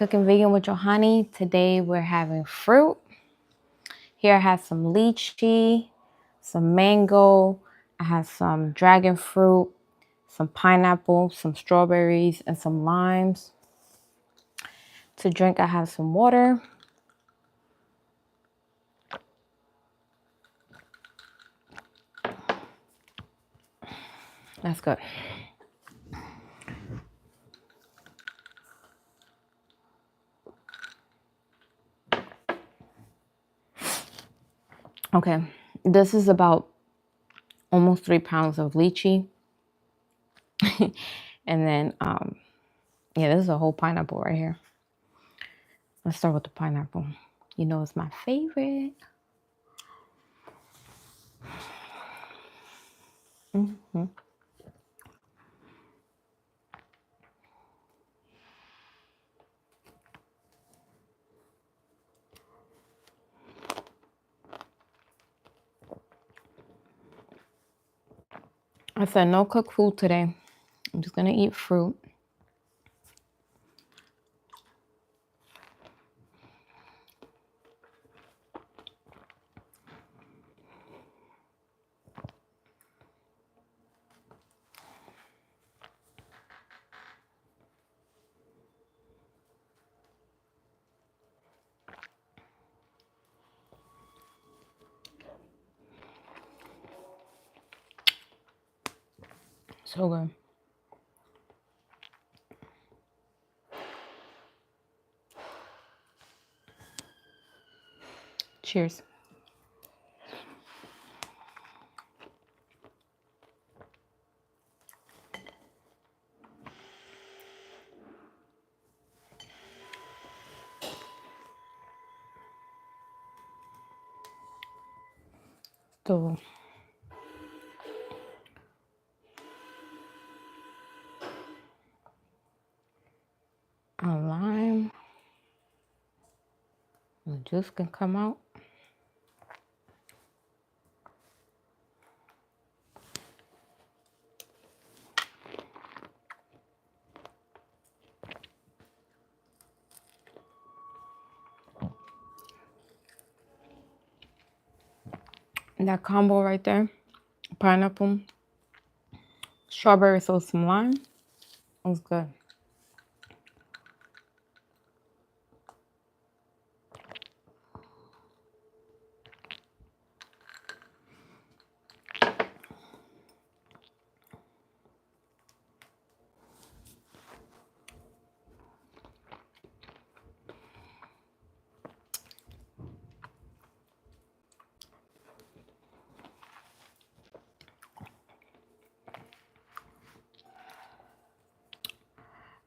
Cooking vegan with Johanny. Today we're having fruit. Here I have some lychee, some mango, I have some dragon fruit, some pineapple, some strawberries, and some limes. To drink I have some water. That's good. Okay, this is about almost 3 pounds of lychee. And then, yeah, this is a whole pineapple right here. Let's start with the pineapple. You know it's my favorite. I said no cooked food today. I'm just gonna eat fruit. So good. Cheers. So a lime. The juice can come out. And that combo right there, pineapple, strawberry sauce, some lime, it was good.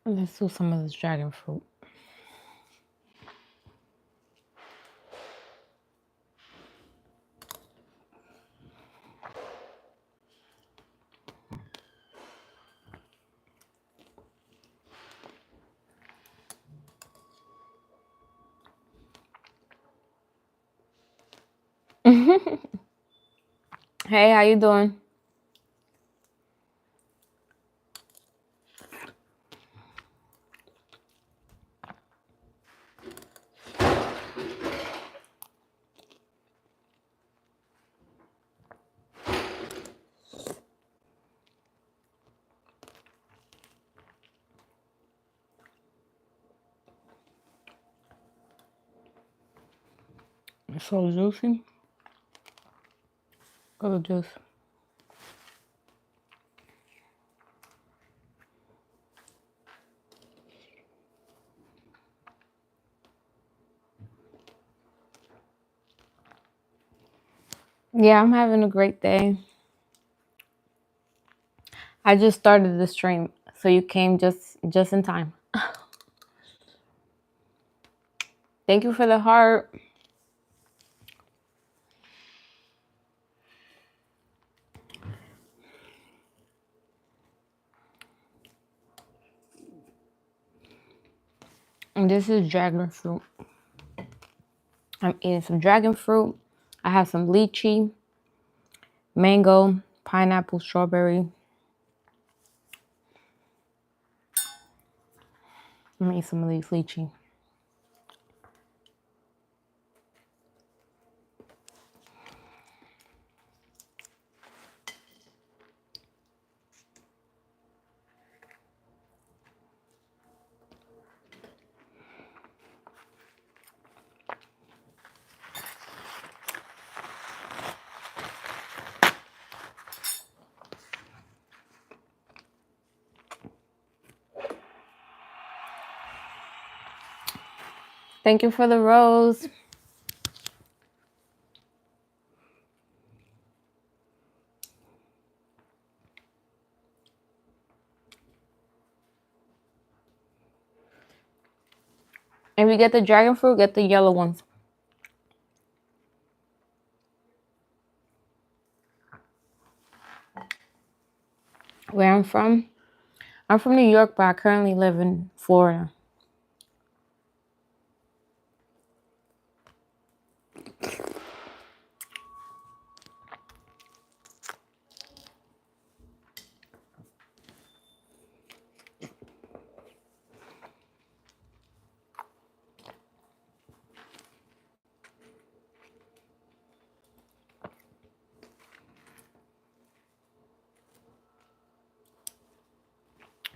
And let's do some of this dragon fruit. Hey, how you doing? It's so juicy. Go to juice. Yeah, I'm having a great day. I just started the stream, so you came just in time. Thank you for the heart. And this is dragon fruit. I'm eating some dragon fruit. I have some lychee, mango, pineapple, strawberry. I'm gonna eat some of these lychee. Thank you for the rose. If you get the dragon fruit, get the yellow ones. Where I'm from New York, but I currently live in Florida.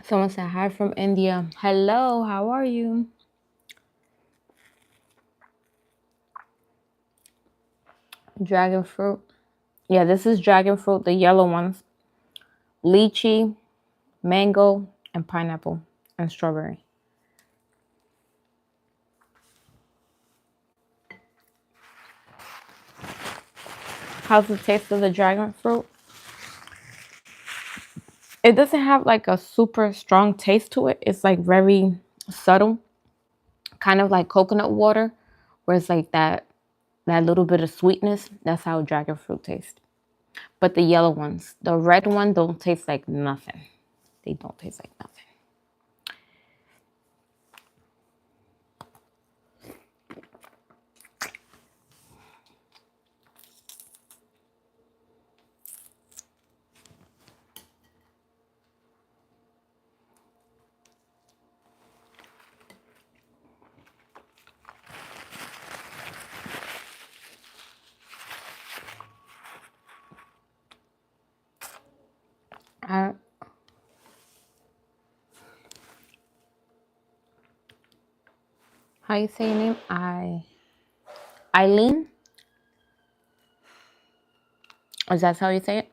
Someone said hi from India. Hello, how are you? Dragon fruit. Yeah, this is dragon fruit, the yellow ones. Lychee, mango, and pineapple, and strawberry. How's the taste of the dragon fruit? It doesn't have like a super strong taste to it. It's like very subtle, kind of like coconut water, where it's like that little bit of sweetness. That's how dragon fruit tastes. But the yellow ones, the red one, don't taste like nothing. They don't taste like nothing. How you say your name? Eileen? Is that how you say it?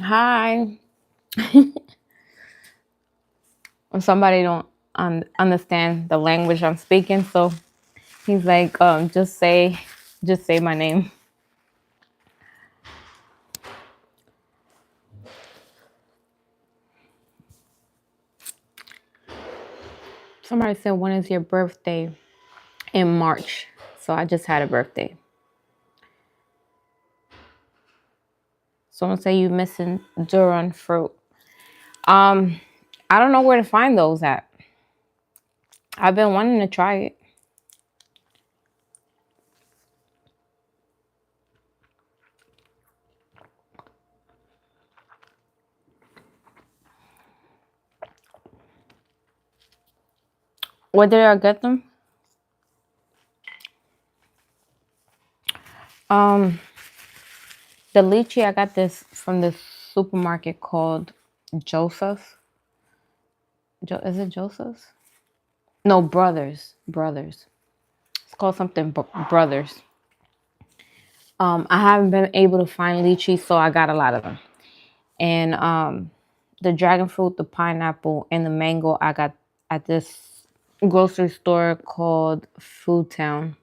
Hi. Somebody don't understand the language I'm speaking, so he's like, just say my name. Somebody said, when is your birthday? In March. So I just had a birthday. Someone say you missing Duran fruit. I don't know where to find those at. I've been wanting to try it. Where did I get them? The lychee, I got this from this supermarket called Joseph's. Is it Joseph's? No, Brothers. Brothers. It's called something Brothers. I haven't been able to find lychee, so I got a lot of them. And the dragon fruit, the pineapple, and the mango I got at this grocery store called Food Town.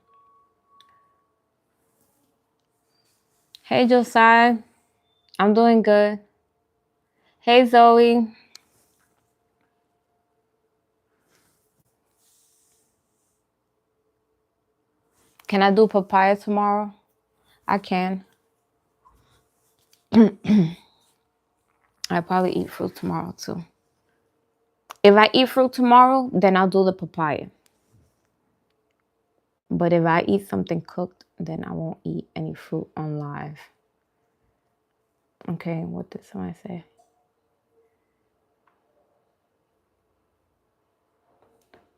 Hey, Josiah. I'm doing good. Hey, Zoe. Can I do papaya tomorrow? I can. I probably eat fruit tomorrow too. If I eat fruit tomorrow, then I'll do the papaya. But if I eat something cooked, then I won't eat any fruit on live. Okay, what did somebody say?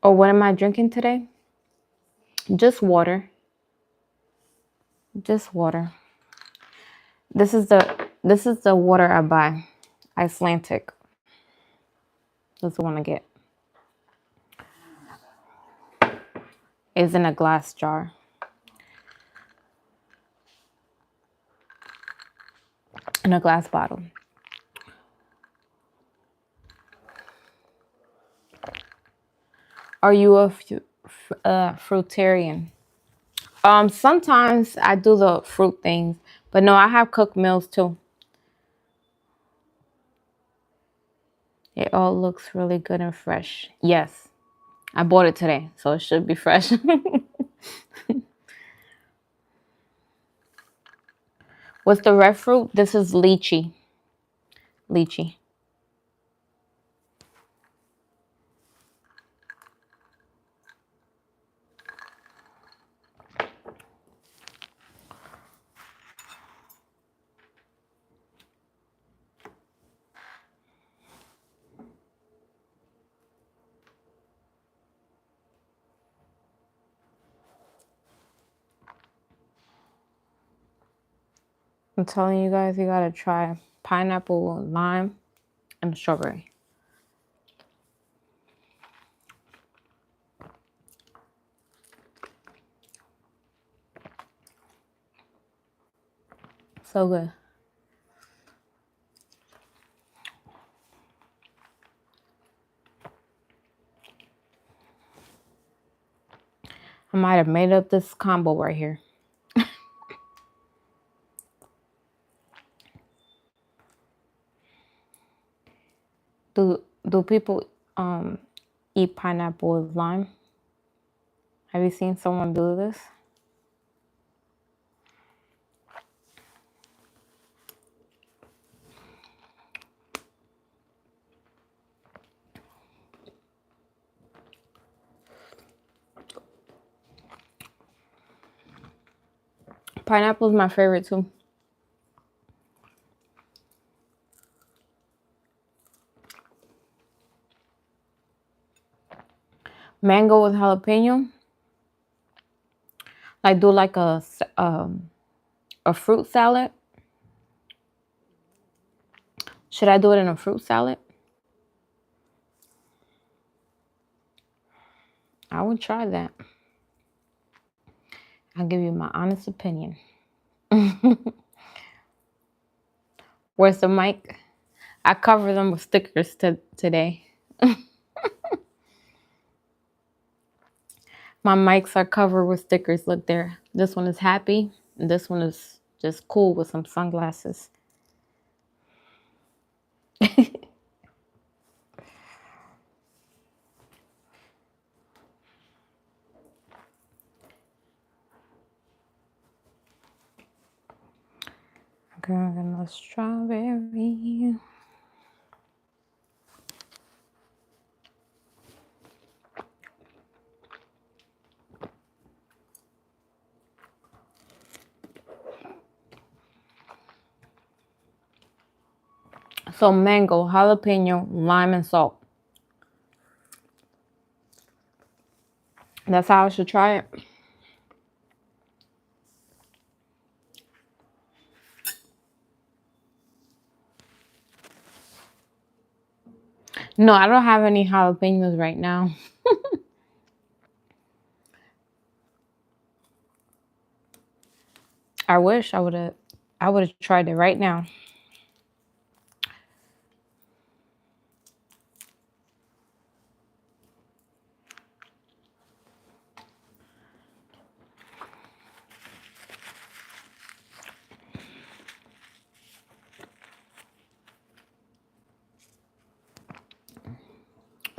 Oh, what am I drinking today? Just water. Just water. This is the water I buy. Icelandic. That's the one I get. It's in a glass jar. In a glass bottle. Are you a fruitarian. Sometimes I do the fruit things, but no, I have cooked meals too. It all looks really good and fresh. Yes, I bought it today, so it should be fresh. What's the red fruit? This is lychee. Lychee. I'm telling you guys, you gotta try pineapple, lime, and strawberry. So good. I might have made up this combo right here. Do people eat pineapple with lime? Have you seen someone do this? Pineapple is my favorite too. Mango with jalapeno. Like do like a fruit salad. Should I do it in a fruit salad? I would try that. I'll give you my honest opinion. Where's the mic? I cover them with stickers today. My mics are covered with stickers. Look there. This one is happy. And this one is just cool with some sunglasses. Okay, I'm gonna strawberry. So mango, jalapeno, lime, and salt. That's how I should try it. No, I don't have any jalapenos right now. I wish I would have tried it right now.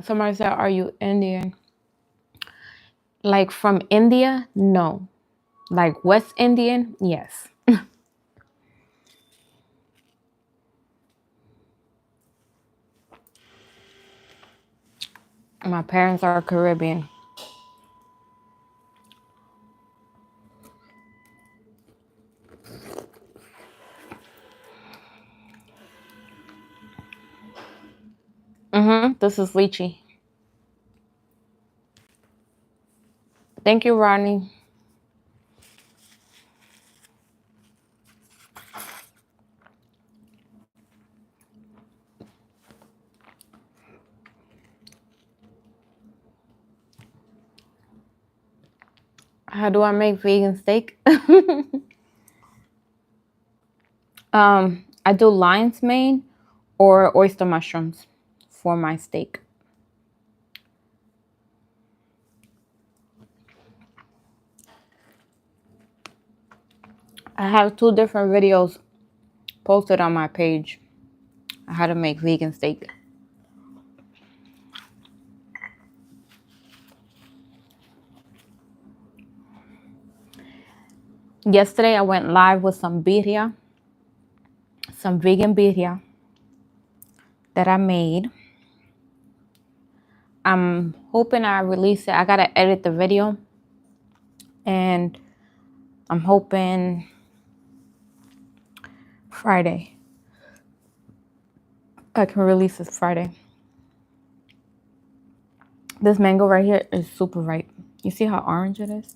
Somebody said, "Are you Indian?" Like from India? No. Like West Indian? Yes. My parents are Caribbean. This is lychee. Thank you, Ronnie. How do I make vegan steak? I do lion's mane or oyster mushrooms for my steak. I have 2 different videos posted on my page on how to make vegan steak. Yesterday I went live with some birria, some vegan birria that I made. I'm hoping I release it. I gotta edit the video, and I'm hoping Friday I can release this Friday. This mango right here is super ripe. You see how orange it is?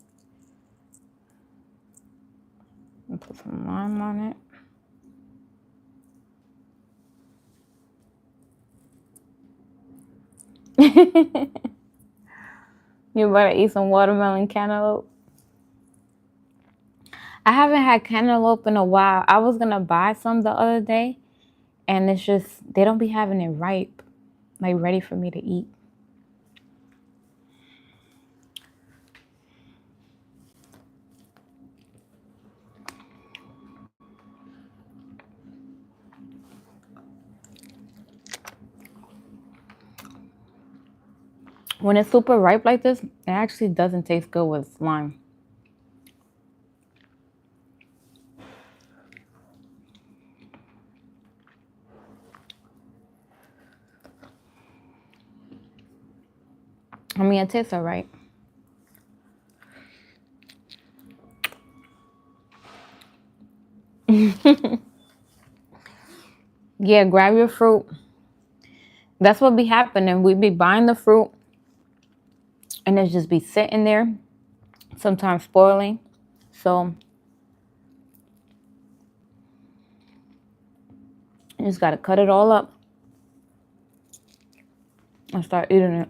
And put some lime on it. You better eat some watermelon cantaloupe. I haven't had cantaloupe in a while. I was gonna buy some the other day, and it's just they don't be having it ripe, like ready for me to eat. When it's super ripe like this, it actually doesn't taste good with lime. I mean, it tastes all right. Yeah, grab your fruit. That's what be happening. We be buying the fruit, and it just be sitting there, sometimes spoiling. So you just gotta cut it all up and start eating it.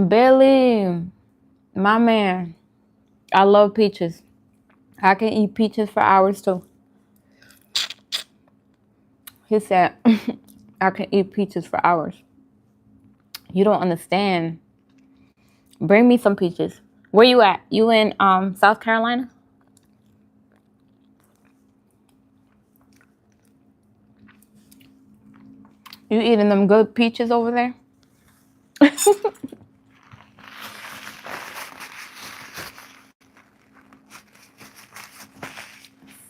Billy, my man, I love peaches. I can eat peaches for hours too. He said, I can eat peaches for hours. You don't understand. Bring me some peaches. Where you at? You in South Carolina? You eating them good peaches over there?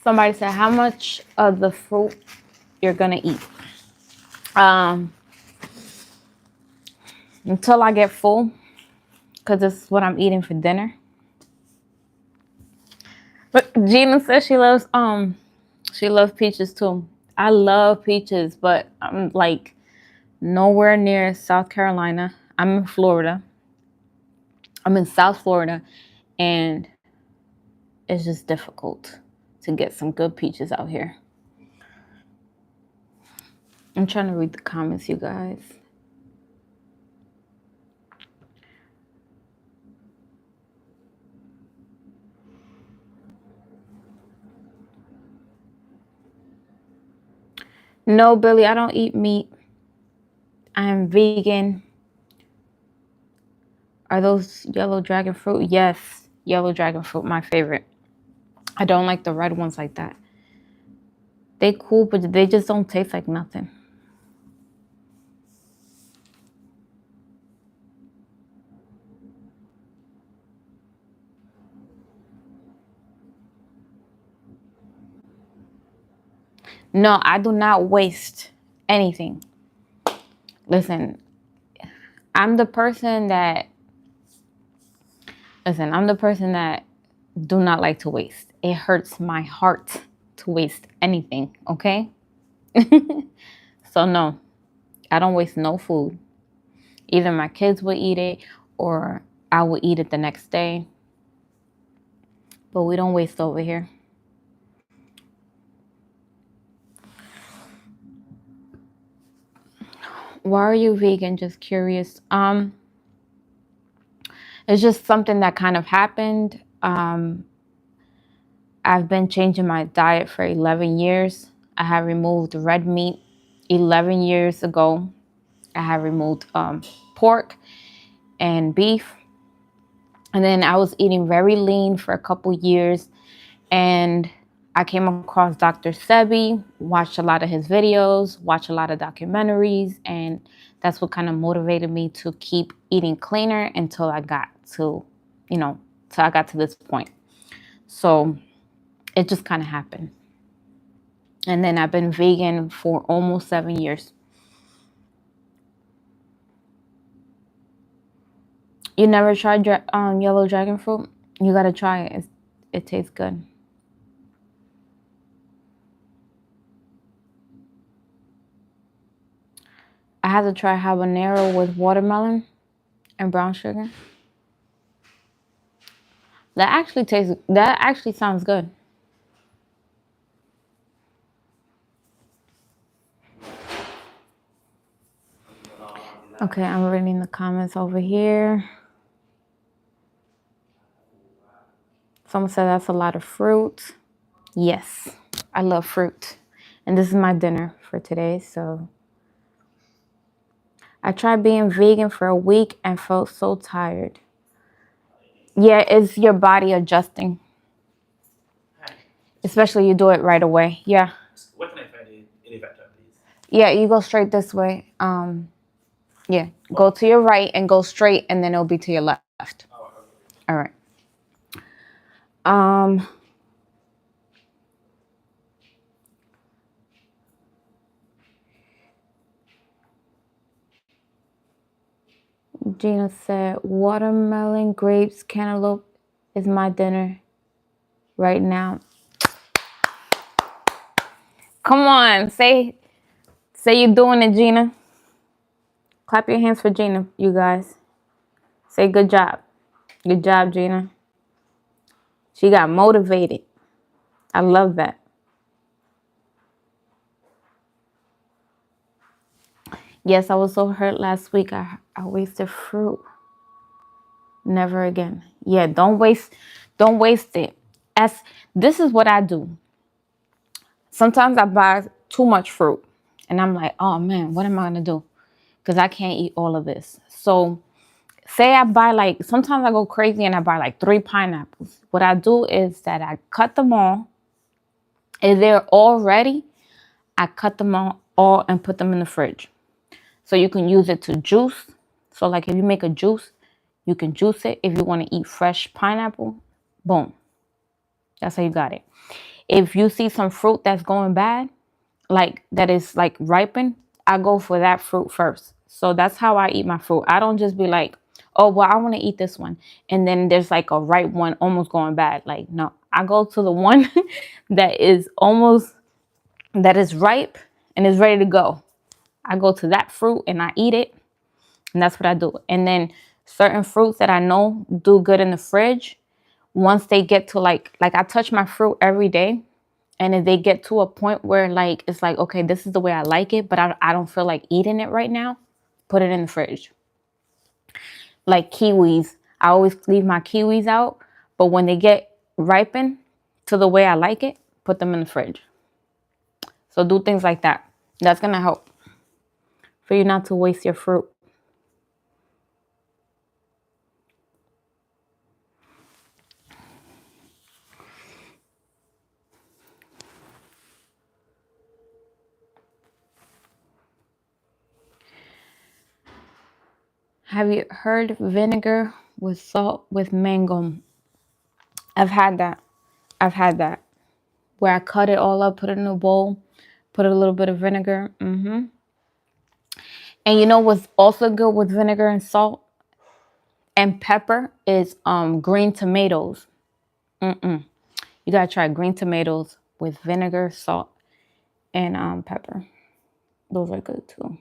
Somebody said, how much of the fruit you're gonna eat? Until I get full, because it's what I'm eating for dinner. But Gina says she loves peaches too. I love peaches, but I'm like nowhere near South Carolina. I'm in Florida. I'm in South Florida, and it's just difficult to get some good peaches out here. I'm trying to read the comments, you guys. No, Billy, I don't eat meat. I am vegan. Are those yellow dragon fruit? Yes, yellow dragon fruit, my favorite. I don't like the red ones like that. They cool, but they just don't taste like nothing. No, I do not waste anything. Listen, I'm the person that do not like to waste. It hurts my heart to waste anything, okay? So no, I don't waste no food. Either my kids will eat it or I will eat it the next day. But we don't waste over here. Why are you vegan? Just curious. It's just something that kind of happened. I've been changing my diet for 11 years. I have removed red meat 11 years ago. I have removed pork and beef. And then I was eating very lean for a couple years. And I came across Dr. Sebi, watched a lot of his videos, watched a lot of documentaries. And that's what kind of motivated me to keep eating cleaner until I got to, till I got to this point. So it just kind of happened. And then I've been vegan for almost 7 years. You never tried yellow dragon fruit? You gotta try it. It tastes good. I had to try habanero with watermelon and brown sugar. That actually sounds good. Okay, I'm reading the comments over here. Someone said that's a lot of fruit. Yes, I love fruit. And this is my dinner for today, so. I tried being vegan for a week and felt so tired. Yeah, it's your body adjusting. Especially you do it right away. Yeah. Where can I find an inverter, please? Yeah, you go straight this way. Yeah, go to your right and go straight, and then it'll be to your left. Oh, okay. All right. Gina said, watermelon, grapes, cantaloupe is my dinner right now. Come on, say you're doing it, Gina. Clap your hands for Gina, you guys. Say good job. Good job, Gina. She got motivated. I love that. Yes, I was so hurt last week. I wasted fruit. Never again. Yeah, don't waste it. This is what I do. Sometimes I buy too much fruit and I'm like, oh man, what am I gonna do? Because I can't eat all of this. So say I buy sometimes I go crazy and I buy like 3 pineapples. What I do is that I cut them all. If they're all ready, I cut them all and put them in the fridge. So you can use it to juice. So like if you make a juice, you can juice it. If you want to eat fresh pineapple, boom. That's how you got it. If you see some fruit that's going bad, like that is like ripened, I go for that fruit first. So that's how I eat my fruit. I don't just be like, oh, well, I want to eat this one. And then there's like a ripe one almost going bad. Like, no, I go to the one that is ripe and is ready to go. I go to that fruit and I eat it. And that's what I do. And then certain fruits that I know do good in the fridge, once they get to like I touch my fruit every day. And if they get to a point where like, it's like, okay, this is the way I like it, but I don't feel like eating it right now, put it in the fridge. Like kiwis, I always leave my kiwis out. But when they get ripened to the way I like it, put them in the fridge. So do things like that. That's going to help for you not to waste your fruit. Have you heard vinegar with salt with mango? I've had that. Where I cut it all up, put it in a bowl, put a little bit of vinegar. And you know what's also good with vinegar and salt and pepper is green tomatoes. You gotta try green tomatoes with vinegar, salt, and pepper. Those are good too.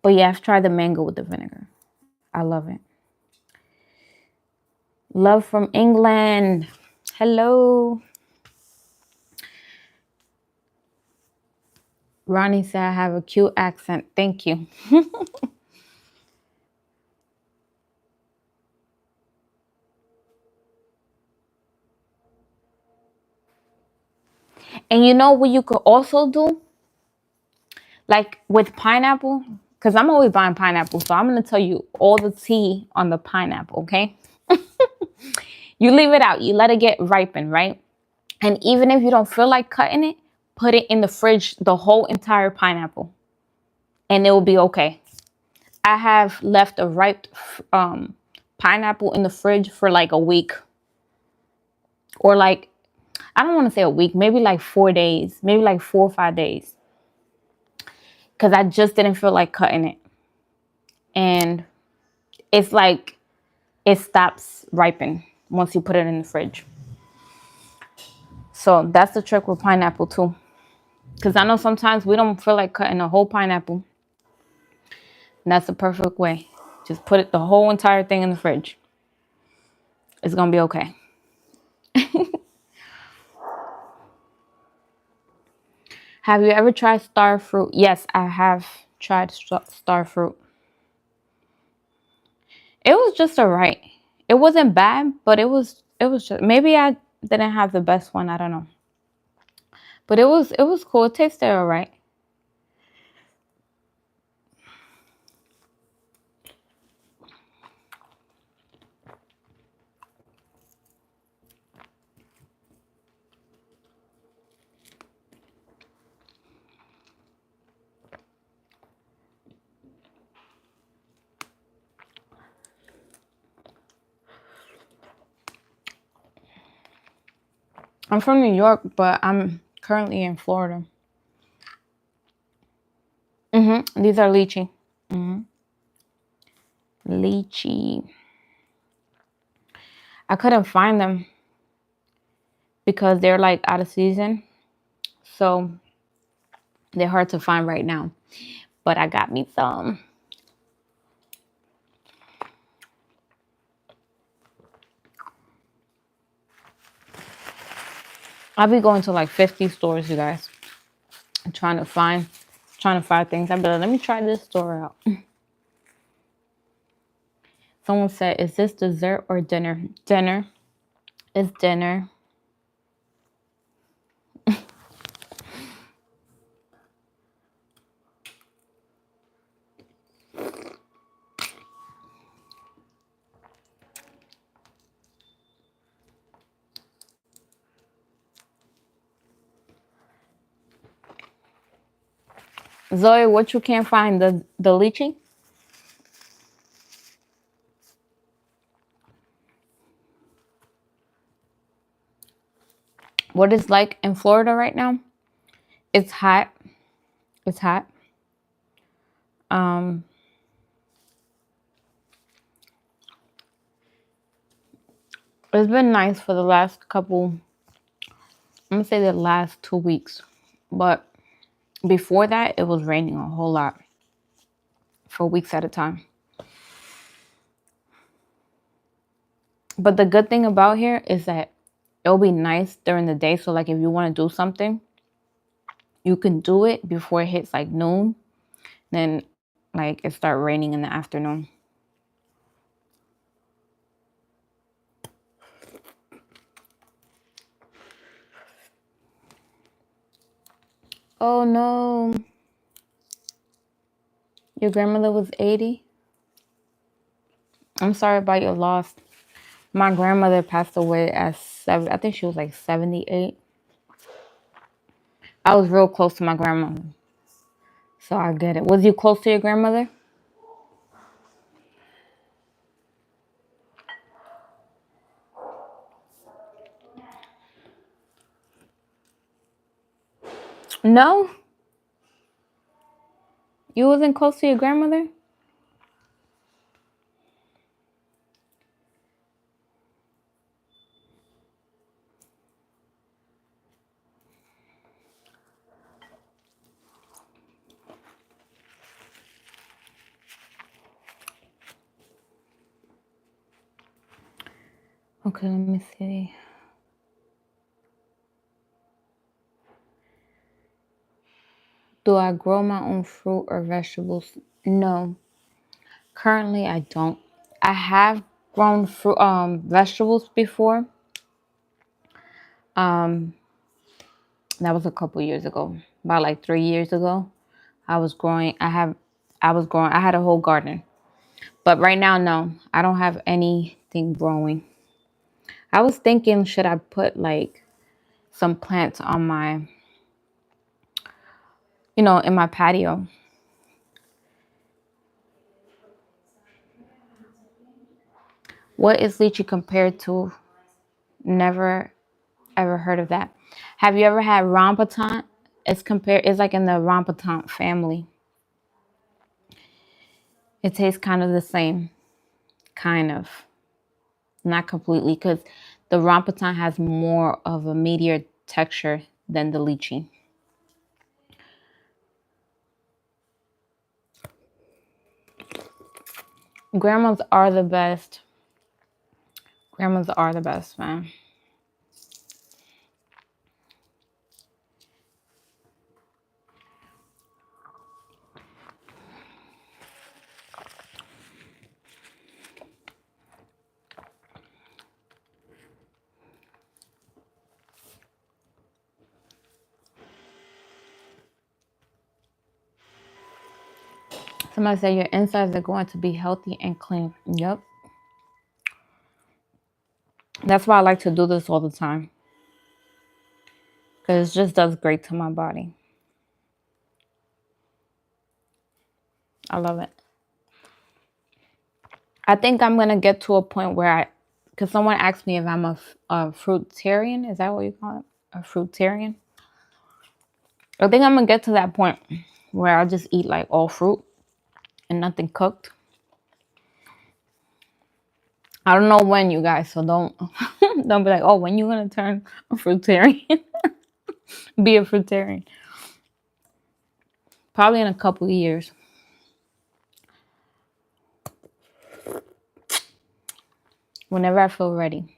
But yeah, I've tried the mango with the vinegar. I love it. Love from England. Hello. Ronnie said I have a cute accent. Thank you. And you know what you could also do? Like with pineapple, because I'm always buying pineapple. So I'm going to tell you all the tea on the pineapple, okay? You leave it out. You let it get ripen, right? And even if you don't feel like cutting it, put it in the fridge, the whole entire pineapple. And it will be okay. I have left a ripe pineapple in the fridge for like a week. Or like, I don't want to say a week, maybe like 4 days, maybe like 4 or 5 days. Because I just didn't feel like cutting it. And it's like it stops ripening once you put it in the fridge. So that's the trick with pineapple too. Because I know sometimes we don't feel like cutting a whole pineapple. And that's the perfect way. Just put it the whole entire thing in the fridge. It's going to be okay. Have you ever tried star fruit? Yes, I have tried star fruit. It was just alright. It wasn't bad, but it was just, maybe I didn't have the best one. I don't know. But it was cool. It tasted alright. I'm from New York, but I'm currently in Florida. These are lychee. Lychee. I couldn't find them because they're like out of season. So they're hard to find right now. But I got me some. I'll be going to like 50 stores, you guys. I'm trying to find things. I'll be like, let me try this store out. Someone said, is this dessert or dinner? Dinner. It's dinner. Zoe, what you can't find? The lychee? What it's like in Florida right now? It's hot. It's hot. Um, it's been nice for the last couple, I'm gonna say the last 2 weeks. But before that, it was raining a whole lot for weeks at a time. But the good thing about here is that it'll be nice during the day. So like if you want to do something, you can do it before it hits like noon. Then like it start raining in the afternoon. Oh no. Your grandmother was 80? I'm sorry about your loss. My grandmother passed away at 7. I think she was like 78. I was real close to my grandmother. So I get it. Was you close to your grandmother? No? You wasn't close to your grandmother? Okay, let me see. Do I grow my own fruit or vegetables? No. Currently, I don't. I have grown fruit, vegetables before. That was a couple years ago, about like 3 years ago. I was growing. I had a whole garden. But right now, no, I don't have anything growing. I was thinking, should I put like some plants on my, in my patio? What is lychee compared to? Never ever heard of that. Have you ever had rambutan? It's like in the rambutan family. It tastes kind of the same, kind of. Not completely, because the rambutan has more of a meatier texture than the lychee. Grandmas are the best. Grandmas are the best, man. Somebody said your insides are going to be healthy and clean. Yep. That's why I like to do this all the time. Because it just does great to my body. I love it. I think I'm going to get to a point where because someone asked me if I'm a fruitarian. Is that what you call it? A fruitarian? I think I'm going to get to that point where I'll just eat like all fruit and nothing cooked. I don't know when, you guys, so don't don't be like, oh, when you going to turn a fruitarian? Be a fruitarian. Probably in a couple of years. Whenever I feel ready.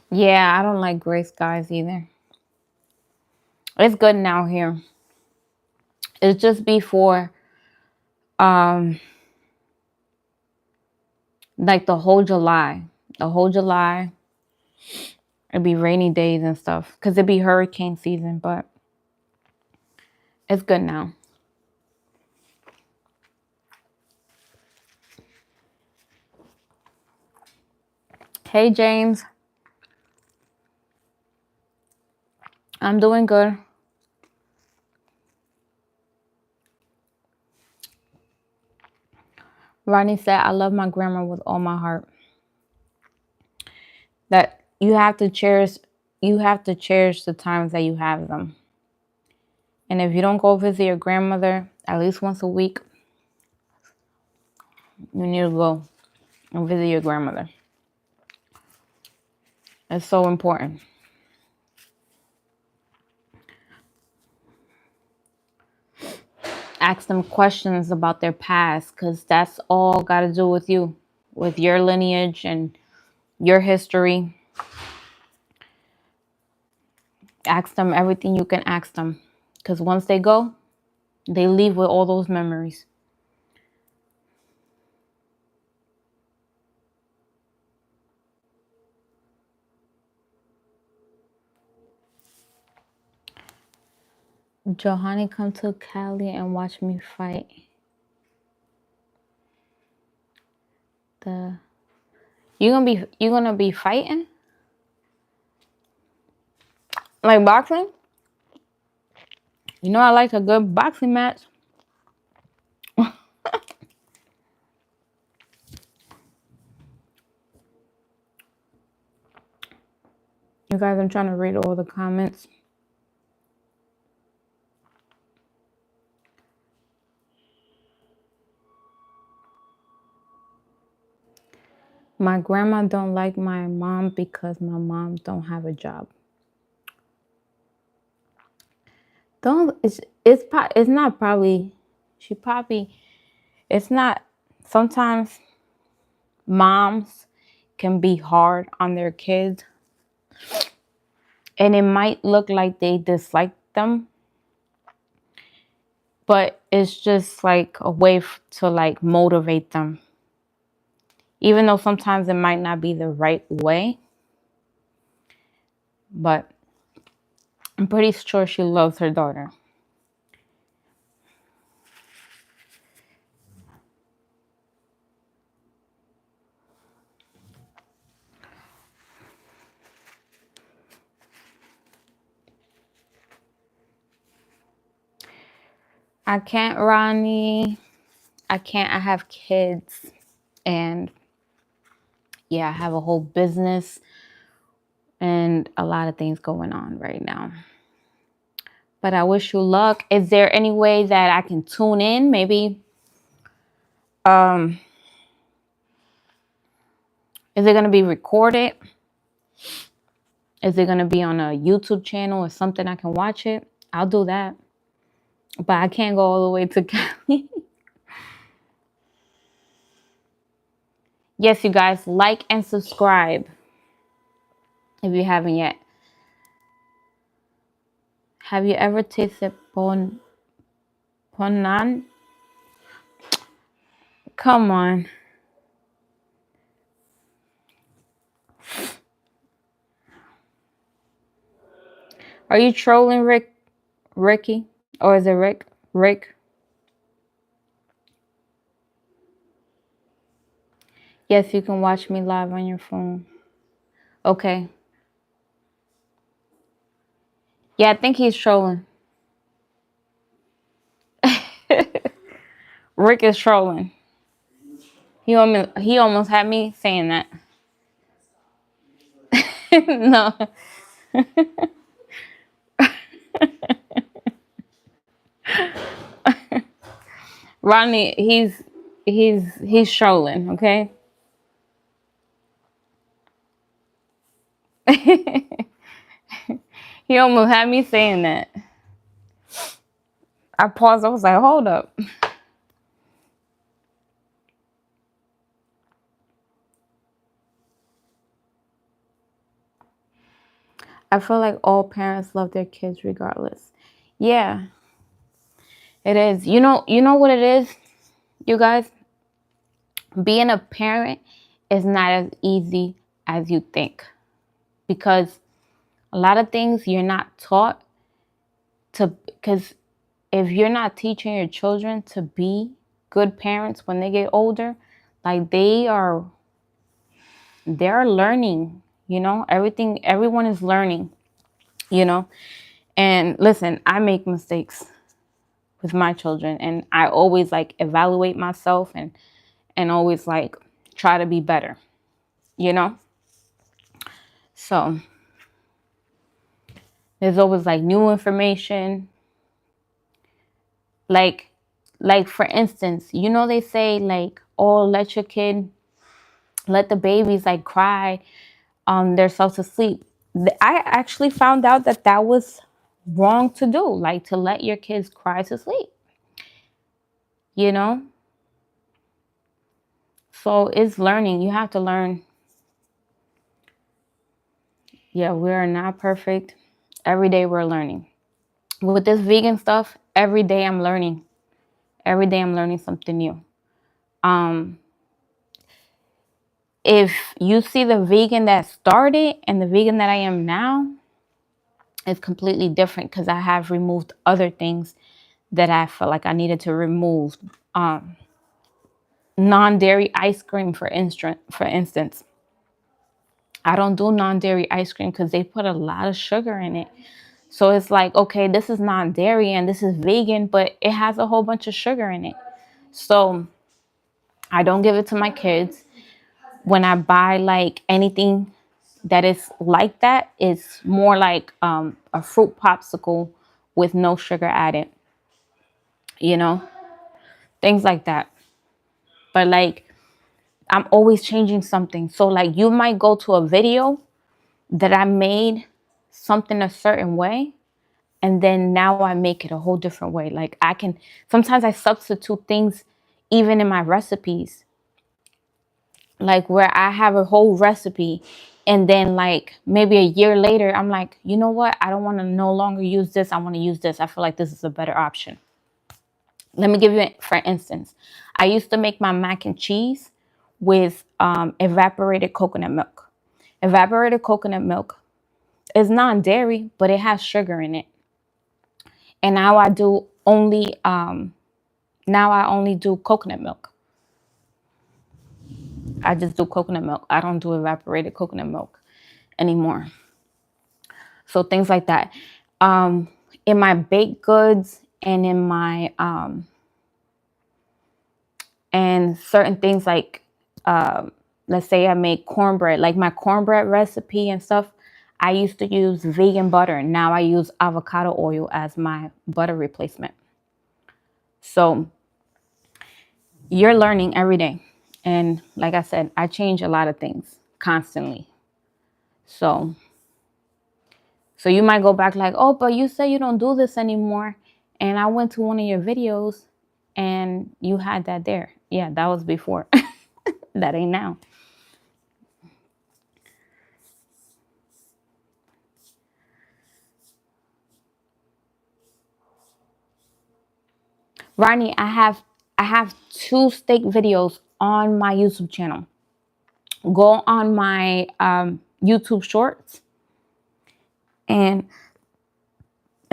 Yeah, I don't like gray skies either. It's good now here. It's just before like the whole July. The whole July. It'd be rainy days and stuff. Because it'd be hurricane season, but it's good now. Hey, James. I'm doing good. Ronnie said, I love my grandma with all my heart. That you have to cherish the times that you have them. And if you don't go visit your grandmother at least once a week, you need to go and visit your grandmother. It's so important. Ask them questions about their past, because that's all got to do with you, with your lineage and your history. Ask them everything you can ask them, because once they go, they leave with all those memories. Johanny, come to Cali and watch me fight. You gonna be fighting? Like boxing? You know I like a good boxing match. You guys, I'm trying to read all the comments. My grandma don't like my mom because my mom don't have a job. It's not probably, it's not, sometimes moms can be hard on their kids and it might look like they dislike them, but it's just like a way to like motivate them. Even though sometimes it might not be the right way, but I'm pretty sure she loves her daughter. I can't, Ronnie. I can't. I have kids. And yeah, I have a whole business and a lot of things going on right now. But I wish you luck. Is there any way that I can tune in? Maybe is it going to be recorded? Is it going to be on a YouTube channel or something I can watch it? I'll do that. But I can't go all the way to Cali. Yes, you guys, like and subscribe if you haven't yet. Have you ever tasted ponan? Come on. Are you trolling Ricky? Or is it Rick? Rick? Yes, you can watch me live on your phone. Okay. Yeah, I think he's trolling. Rick is trolling. He almost had me saying that. No. Ronnie, he's trolling, okay? He almost had me saying that. I paused. I was like, hold up. I feel like all parents love their kids regardless. Yeah, it is. You know what it is, you guys? Being a parent is not as easy as you think. Because a lot of things you're not taught to, because if you're not teaching your children to be good parents when they get older, like they're learning, everyone is learning, you know. And listen, I make mistakes with my children, and I always like evaluate myself and always like try to be better, you know. So there's always like new information, like for instance, they say like, oh, let the babies like cry themselves to sleep. I actually found out that was wrong to do, like to let your kids cry to sleep, you know. So it's learning. You have to learn. Yeah, we are not perfect. Every day we're learning. With this vegan stuff, every day I'm learning. Every day I'm learning something new. If you see the vegan that started and the vegan that I am now, it's completely different because I have removed other things that I felt like I needed to remove. Non-dairy ice cream, for instance. I don't do non-dairy ice cream because they put a lot of sugar in it. So it's like, okay, this is non-dairy and this is vegan, but it has a whole bunch of sugar in it. So I don't give it to my kids. When I buy like anything that is like that, it's more like a fruit popsicle with no sugar added, things like that. But like, I'm always changing something. So like, you might go to a video that I made something a certain way, and then now I make it a whole different way. Like sometimes I substitute things even in my recipes, like where I have a whole recipe and then like maybe a year later, I'm like, you know what? I don't want to no longer use this. I want to use this. I feel like this is a better option. Let me give you, for instance, I used to make my mac and cheese with evaporated coconut milk. Evaporated coconut milk is non-dairy, but it has sugar in it. And now I only do coconut milk. I just do coconut milk. I don't do evaporated coconut milk anymore. So things like that. In my baked goods and in my and certain things like let's say I make cornbread, like my cornbread recipe and stuff, I used to use vegan butter. Now I use avocado oil as my butter replacement. So you're learning every day. And like I said, I change a lot of things constantly. So you might go back like, oh, but you say you don't do this anymore. And I went to one of your videos and you had that there. Yeah, that was before. That ain't now. Ronnie, I have 2 steak videos on my YouTube channel. Go on my YouTube shorts and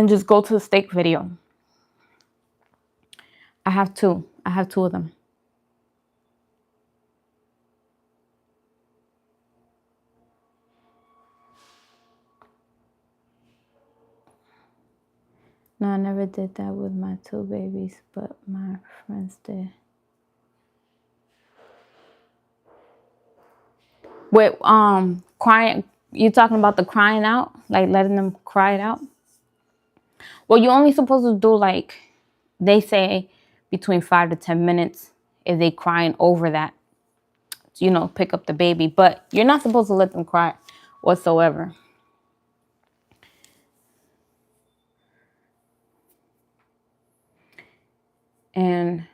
just go to the steak video. I have 2. I have 2 of them. No, I never did that with my 2 babies, but my friends did. With crying, you talking about the crying out, like letting them cry it out? Well, you're only supposed to do, like they say, between 5 to 10 minutes. If they crying over that, you know, pick up the baby. But you're not supposed to let them cry whatsoever. And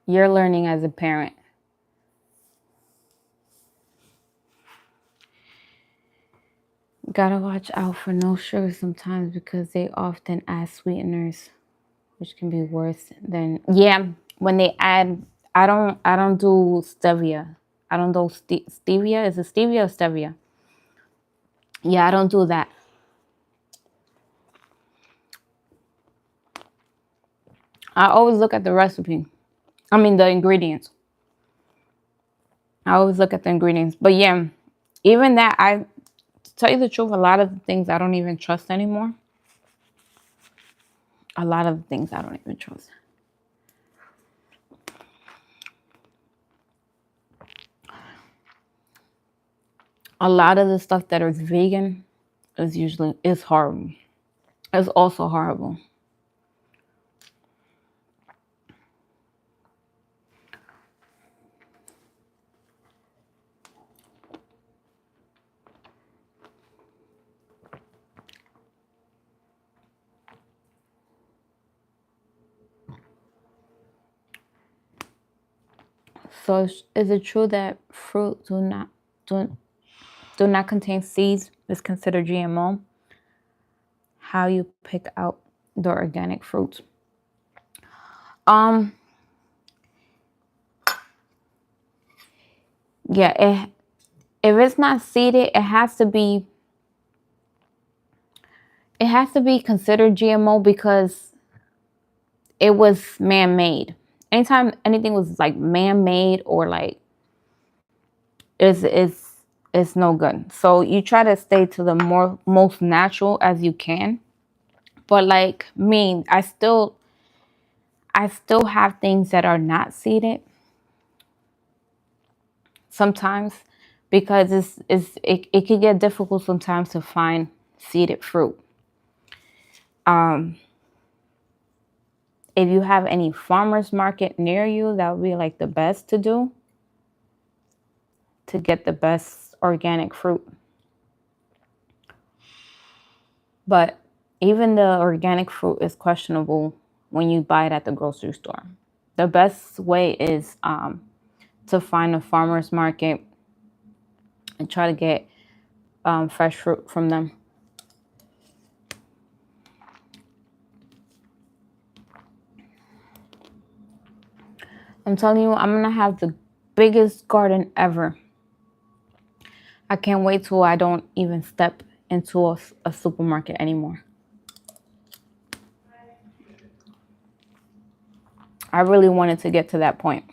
you're learning as a parent. Gotta watch out for no sugar sometimes because they often add sweeteners, which can be worse than, yeah, when they add, I don't do stevia. I don't do stevia. Is it stevia or stevia? Yeah, I don't do that. I always look at the recipe. I mean, the ingredients. I always look at the ingredients. But yeah, even that, to tell you the truth, a lot of the things I don't even trust anymore. A lot of the things I don't even trust. A lot of the stuff that is vegan is horrible. It's also horrible. So is it true that fruit do not contain seeds is considered GMO? How you pick out the organic fruits? Yeah, if it's not seeded, it has to be considered GMO because it was man-made. Anytime anything was like man-made or like it's no good. So you try to stay to the most natural as you can. But like me, I still have things that are not seeded sometimes because it can get difficult sometimes to find seeded fruit. If you have any farmers market near you, that would be like the best to do to get the best organic fruit. But even the organic fruit is questionable when you buy it at the grocery store. The best way is to find a farmer's market and try to get fresh fruit from them. I'm telling you, I'm gonna have the biggest garden ever. I can't wait till I don't even step into a supermarket anymore. I really wanted to get to that point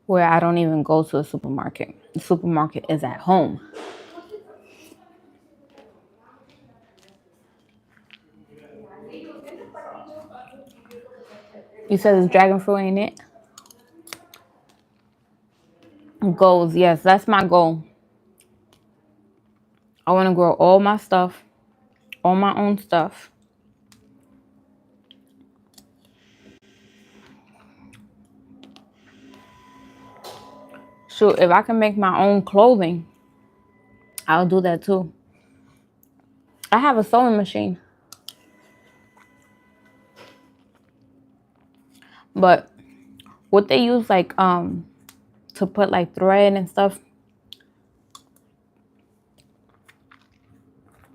where I don't even go to a supermarket. The supermarket is at home. You said it's dragon fruit, ain't it? Goals, yes, that's my goal. I want to grow all my stuff, all my own stuff. Shoot, if I can make my own clothing, I'll do that too. I have a sewing machine, but what they use like to put like thread and stuff,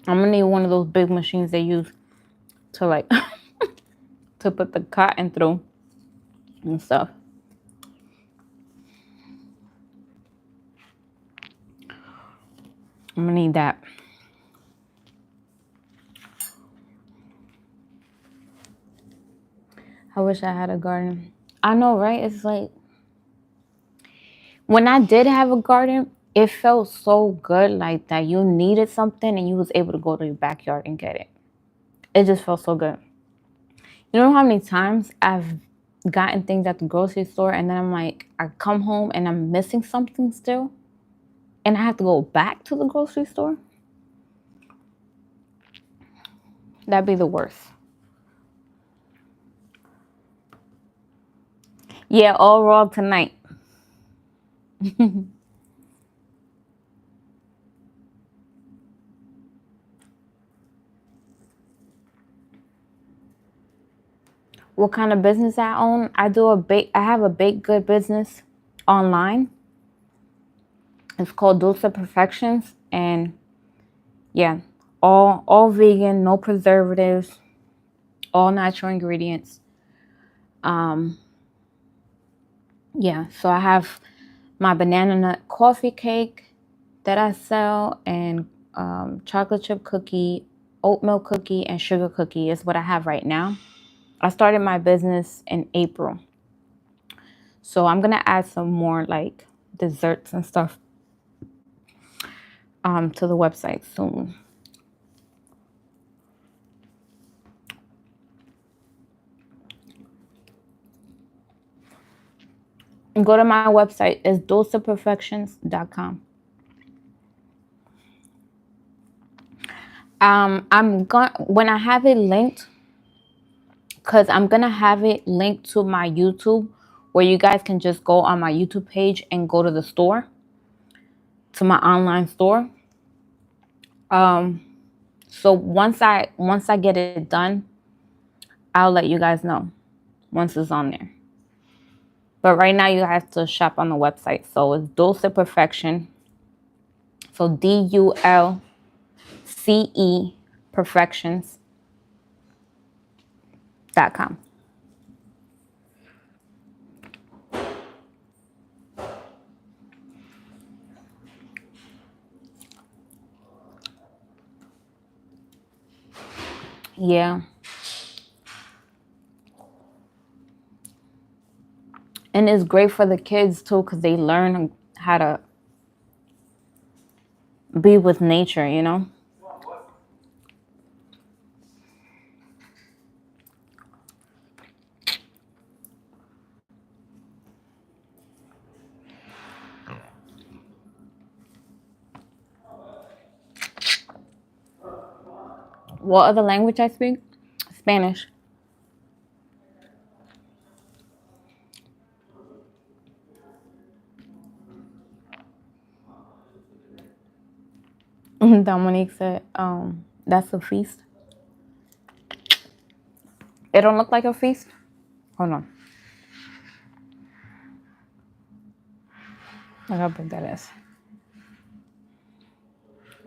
I'm gonna need one of those big machines they use to like to put the cotton through and stuff. I'm gonna need that. I wish I had a garden. I know, right? It's like when I did have a garden, it felt so good, like that you needed something and you was able to go to your backyard and get it. It just felt so good. You know how many times I've gotten things at the grocery store and then I'm like, I come home and I'm missing something still and I have to go back to the grocery store? That'd be the worst. Yeah, all raw tonight. What kind of business I own? I have a baked good business online. It's called Dulce Perfections, and yeah, all vegan, no preservatives, all natural ingredients. Um, yeah, so I have my banana nut coffee cake that I sell, and chocolate chip cookie, oat milk cookie, and sugar cookie is what I have right now. I started my business in April, so I'm gonna add some more like desserts and stuff to the website soon. And go to my website. It's dulceperfections.com. I'm going when I have it linked, because I'm gonna have it linked to my YouTube, where you guys can just go on my YouTube page and go to the store, to my online store. So once I get it done, I'll let you guys know once it's on there. But right now you have to shop on the website. So it's Dulce Perfection. So DULCE perfections.com. Yeah. And it's great for the kids too, because they learn how to be with nature, you know? What other language I speak? Spanish. Dominique said, that's a feast. It don't look like a feast? Hold on. Look how big that is.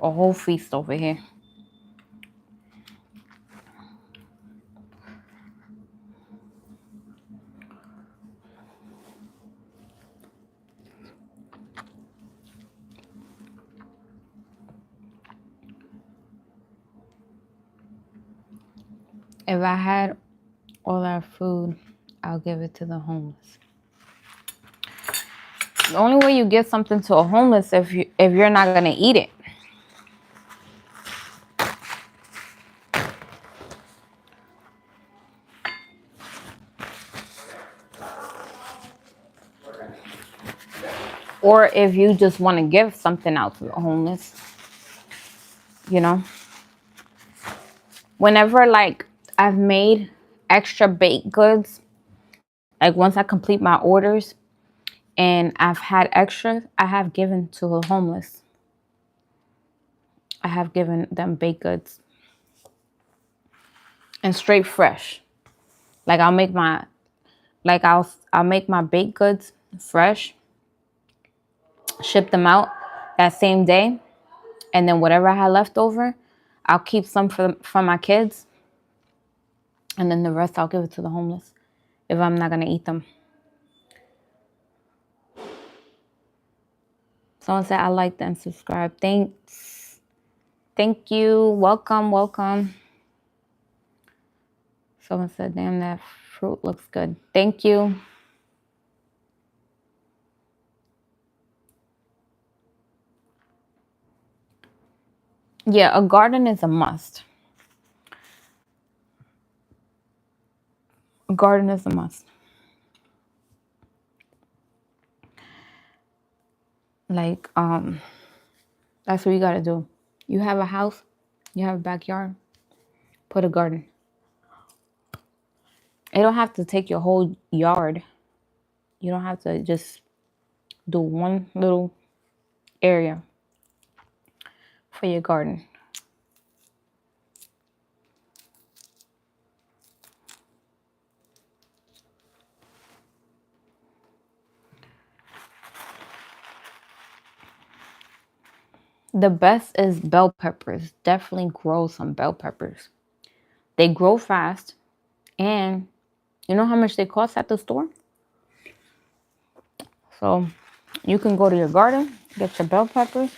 A whole feast over here. If I had all that food, I'll give it to the homeless. The only way you give something to a homeless if you're not gonna eat it. Or if you just want to give something out to the homeless, you know. Whenever like I've made extra baked goods, like once I complete my orders and I've had extra, I have given to the homeless. I have given them baked goods and straight fresh. Like I'll make my I'll make my baked goods fresh, ship them out that same day, and then whatever I had left over, I'll keep some for my kids, and then the rest I'll give it to the homeless if I'm not gonna eat them. Someone said I liked and subscribe. Thanks. Thank you. Welcome, welcome. Someone said, damn, that fruit looks good. Thank you. Yeah, a garden is a must. A garden is a must. Like, that's what you gotta do. You have a house, you have a backyard, put a garden. It don't have to take your whole yard. You don't have to just do one little area for your garden. The best is bell peppers. Definitely grow some bell peppers. They grow fast, and you know how much they cost at the store? So you can go to your garden, get your bell peppers.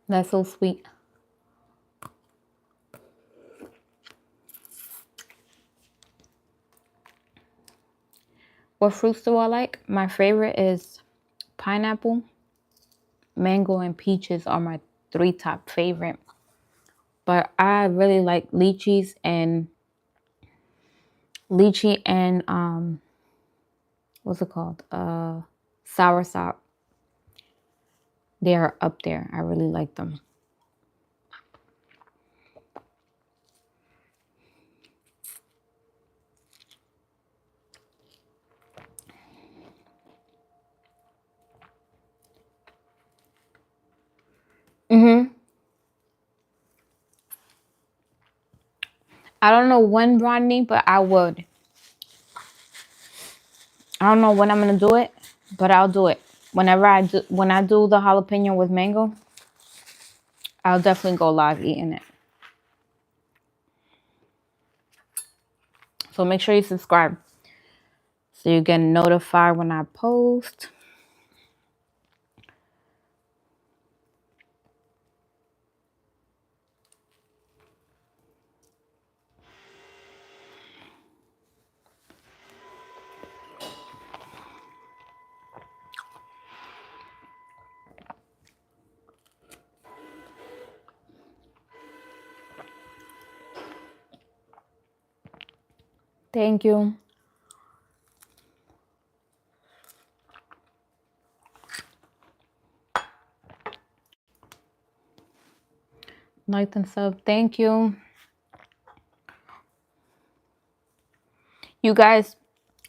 That's so sweet. What fruits do I like? My favorite is pineapple, mango, and peaches are my 3 top favorite. But I really like lychee and what's it called? Soursop. They are up there. I really like them. I don't know when, Rodney, but I would. I don't know when I'm gonna do it, but I'll do it. When I do the jalapeno with mango, I'll definitely go live eating it. So make sure you subscribe so you get notified when I post. Thank you. Like and sub. Thank you. You guys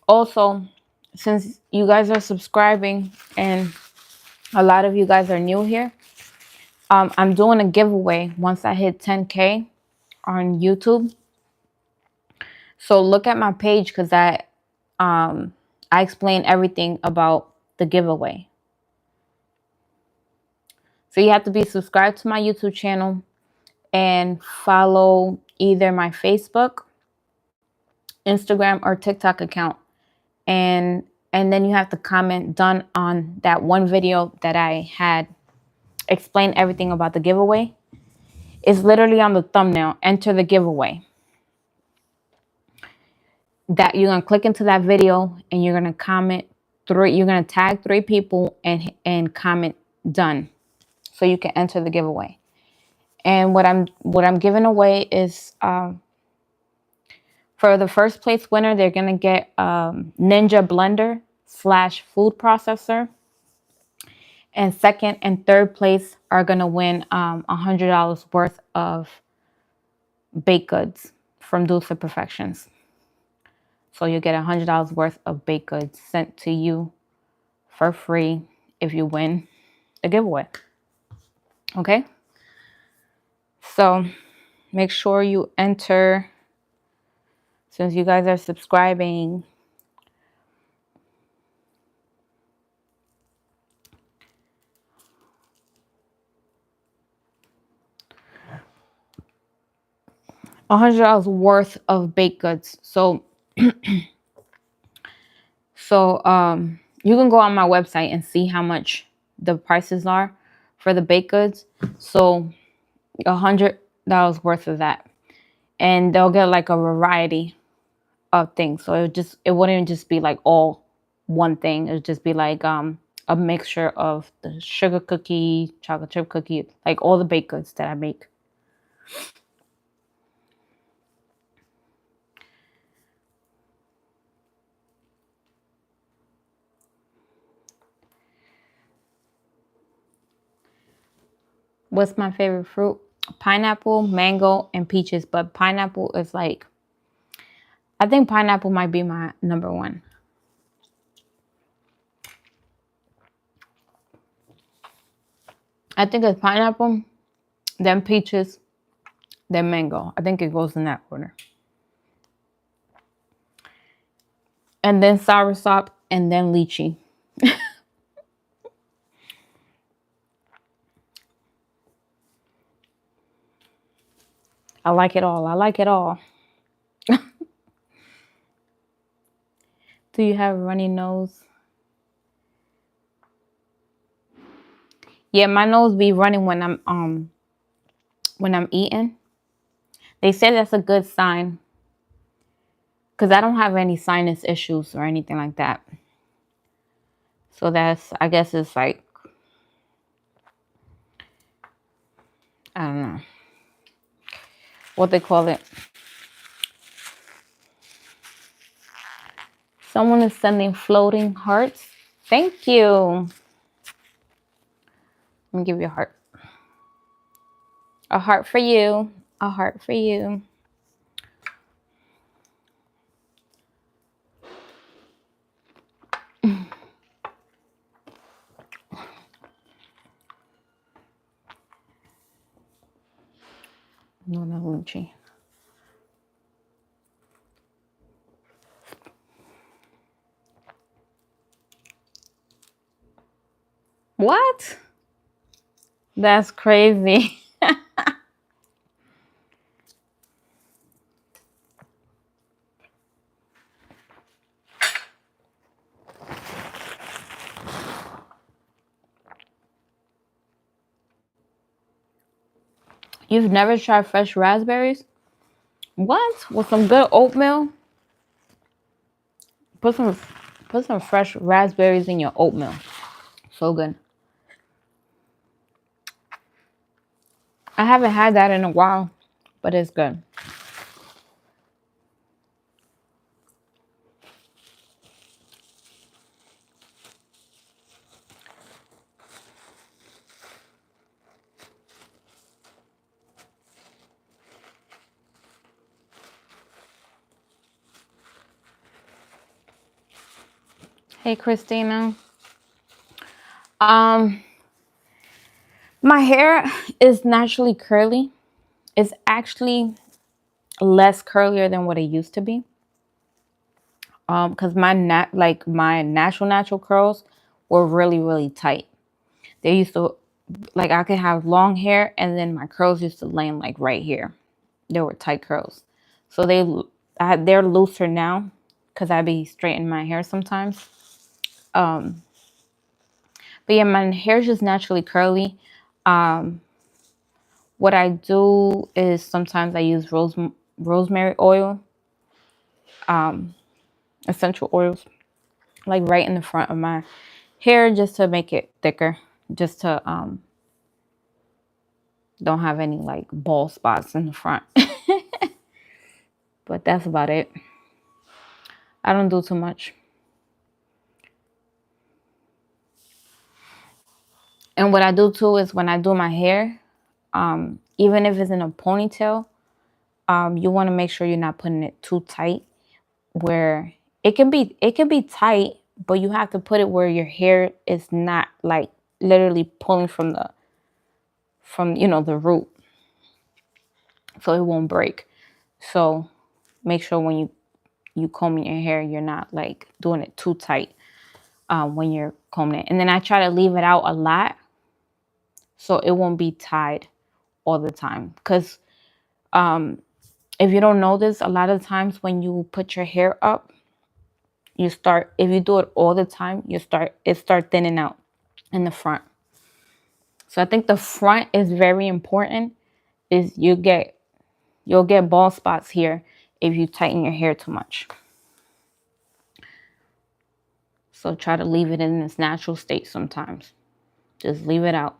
also, since you guys are subscribing and a lot of you guys are new here, I'm doing a giveaway once I hit 10K on YouTube. So look at my page because I explain everything about the giveaway. So you have to be subscribed to my YouTube channel and follow either my Facebook, Instagram, or TikTok account. And then you have to comment done on that one video that I had explained everything about the giveaway. It's literally on the thumbnail. Enter the giveaway. That you're gonna click into that video and you're gonna comment three. You're gonna tag 3 people and comment done, so you can enter the giveaway. And what I'm giving away is for the first place winner, they're gonna get Ninja Blender / food processor. And second and third place are gonna win $100 worth of baked goods from Dulce Perfections. So you get $100 worth of baked goods sent to you for free if you win the giveaway. Okay? So make sure you enter, since you guys are subscribing. $100 worth of baked goods. So you can go on my website and see how much the prices are for the baked goods. So $100 worth of that, and they'll get like a variety of things. So it wouldn't just be like all one thing. It would just be like a mixture of the sugar cookie, chocolate chip cookie, like all the baked goods that I make. What's my favorite fruit? Pineapple, mango, and peaches. But pineapple is like, I think pineapple might be my number 1. I think it's pineapple, then peaches, then mango. I think it goes in that order. And then soursop, and then lychee. I like it all. I like it all. Do you have a runny nose? Yeah, my nose be running when I'm eating. They say that's a good sign, because I don't have any sinus issues or anything like that. So that's, I guess it's like, I don't know what they call it. Someone is sending floating hearts. Thank you. Let me give you a heart. A heart for you. A heart for you. No, not lychee. What? That's crazy. You've never tried fresh raspberries? What? With some good oatmeal? Put some fresh raspberries in your oatmeal. So good. I haven't had that in a while, but it's good. Hey, Christina. My hair is naturally curly. It's actually less curlier than what it used to be. Because my natural curls were really, really tight. They used to, like, I could have long hair and then my curls used to land like right here. They were tight curls. So they're looser now because I be straightening my hair sometimes. But yeah, my hair is just naturally curly. What I do is sometimes I use rosemary oil, essential oils, like right in the front of my hair just to make it thicker, just to don't have any like bald spots in the front. But that's about it. I don't do too much. And what I do too is when I do my hair, even if it's in a ponytail, you want to make sure you're not putting it too tight where it can be tight, but you have to put it where your hair is not like literally pulling from the root, so it won't break. So make sure when you combing your hair, you're not like doing it too tight when you're combing it. And then I try to leave it out a lot so it won't be tied all the time. Because if you don't know this, a lot of times when you put your hair up, if you do it all the time, it start thinning out in the front. So I think the front is very important. Is you'll get bald spots here if you tighten your hair too much. So try to leave it in its natural state sometimes. Just leave it out.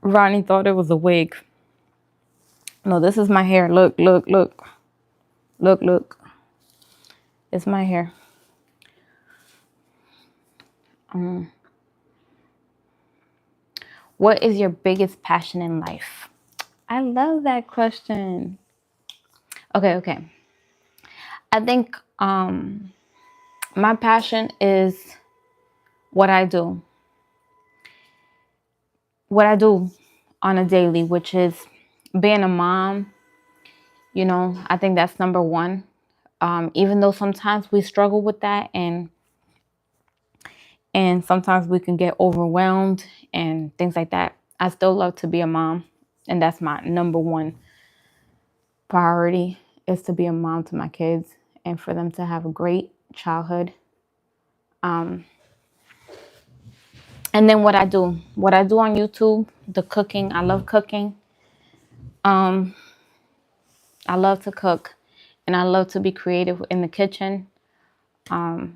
Ronnie thought it was a wig. No, this is my hair. Look, look, look. Look, look. It's my hair. What is your biggest passion in life? I love that question. Okay. I think my passion is what I do. What I do on a daily, which is being a mom. I think that's number one. Even though sometimes we struggle with that and sometimes we can get overwhelmed and things like that, I still love to be a mom. And that's my number one priority, is to be a mom to my kids and for them to have a great childhood. And then what I do on YouTube, the cooking. I love cooking. I love to cook and I love to be creative in the kitchen. That's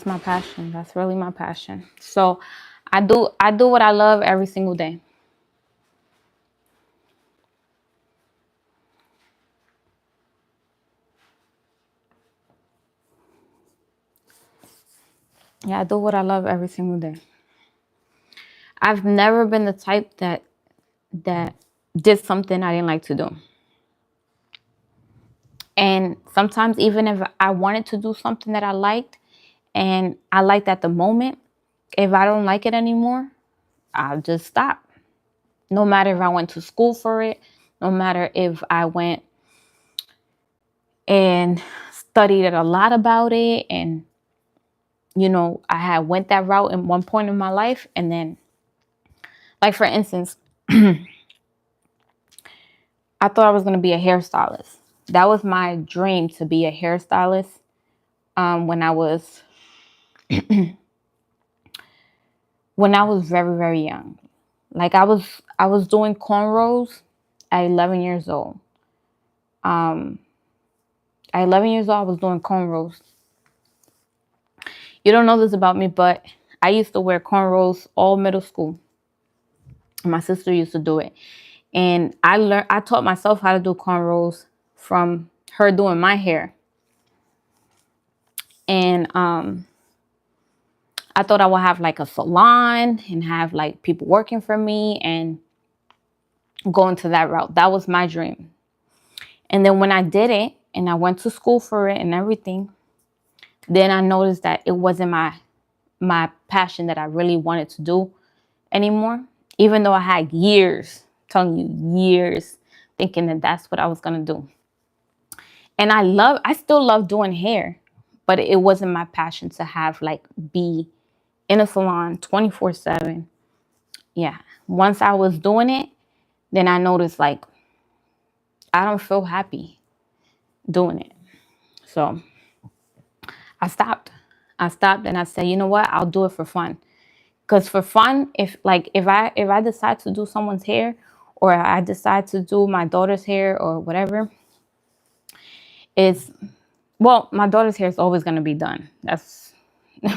my passion. That's really my passion. So I do what I love every single day. Yeah, I do what I love every single day. I've never been the type that did something I didn't like to do. And sometimes even if I wanted to do something that I liked and I liked at the moment, if I don't like it anymore, I'll just stop. No matter if I went to school for it, no matter if I went and studied a lot about it and I had went that route in one point in my life, and then, like, for instance, I thought I was going to be a hairstylist. That was my dream, to be a hairstylist. When I was very, very young. Like, I was doing cornrows at 11 years old. At 11 years old, I was doing cornrows. You don't know this about me, but I used to wear cornrows all middle school. My sister used to do it. And I taught myself how to do cornrows from her doing my hair. And I thought I would have like a salon and have like people working for me and go into that route. That was my dream. And then when I did it and I went to school for it and everything, then I noticed that it wasn't my passion that I really wanted to do anymore. Even though I had years, telling you years, thinking that that's what I was going to do. And I still love doing hair, but it wasn't my passion to have like be in a salon 24/7. Yeah. Once I was doing it, then I noticed like I don't feel happy doing it. So I stopped. I stopped and I said, you know what? I'll do it for fun. Because for fun, if I decide to do someone's hair, or I decide to do my daughter's hair or whatever, it's well, my daughter's hair is always gonna be done. That's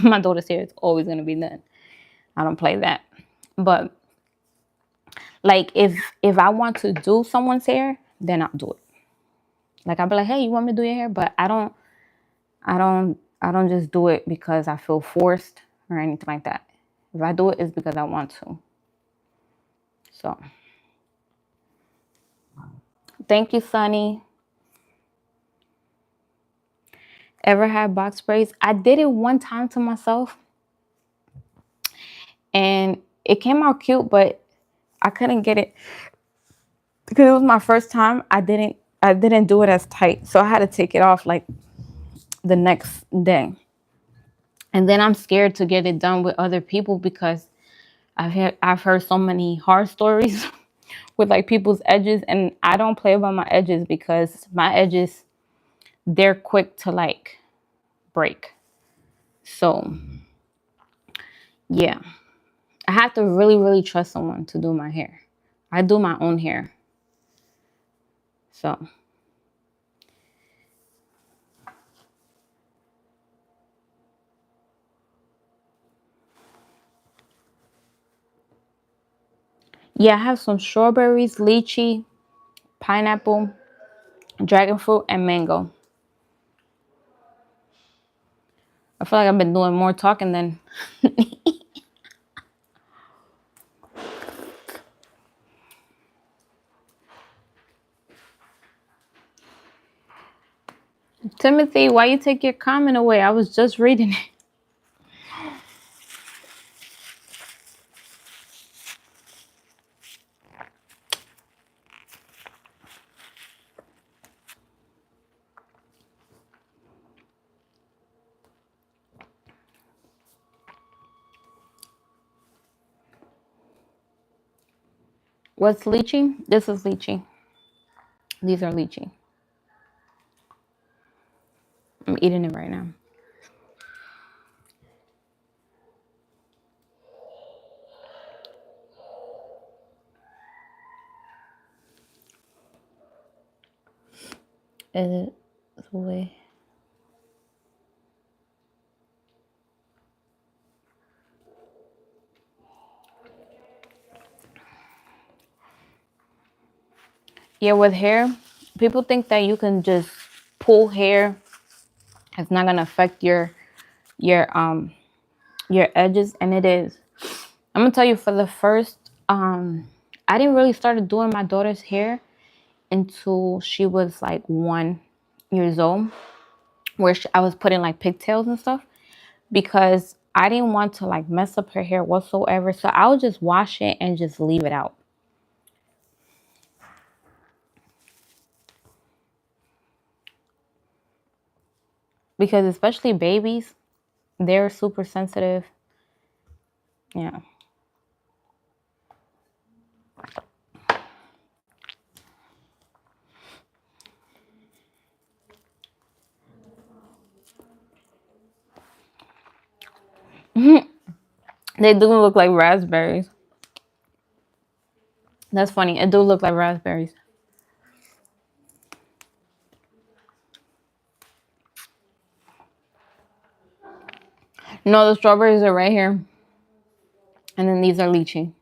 my daughter's hair is always gonna be done. I don't play that. But like if I want to do someone's hair, then I'll do it. Like I'll be like, hey, you want me to do your hair? But I don't just do it because I feel forced or anything like that. If I do it, it's because I want to. So thank you, Sunny. Ever had box braids? I did it one time to myself and it came out cute, but I couldn't get it because it was my first time. I didn't do it as tight. So I had to take it off like the next day. And then I'm scared to get it done with other people because I've heard so many horror stories with like people's edges, and I don't play about my edges because my edges, they're quick to like break. So yeah, I have to really, really trust someone to do my hair. I do my own hair. So yeah, I have some strawberries, lychee, pineapple, dragon fruit, and mango. I feel like I've been doing more talking than Timothy. Why you take your comment away? I was just reading it. What's lychee? This is lychee. These are lychee. I'm eating it right now. Is it the way? Yeah, with hair, people think that you can just pull hair. It's not gonna affect your um your edges, and it is. I'm gonna tell you for the first I didn't really start doing my daughter's hair until she was like 1 years old, where I was putting like pigtails and stuff because I didn't want to like mess up her hair whatsoever. So I would just wash it and just leave it out. Because especially babies, they're super sensitive. Yeah. They do look like raspberries. That's funny. It do look like raspberries. No, the strawberries are right here. And then these are lychee.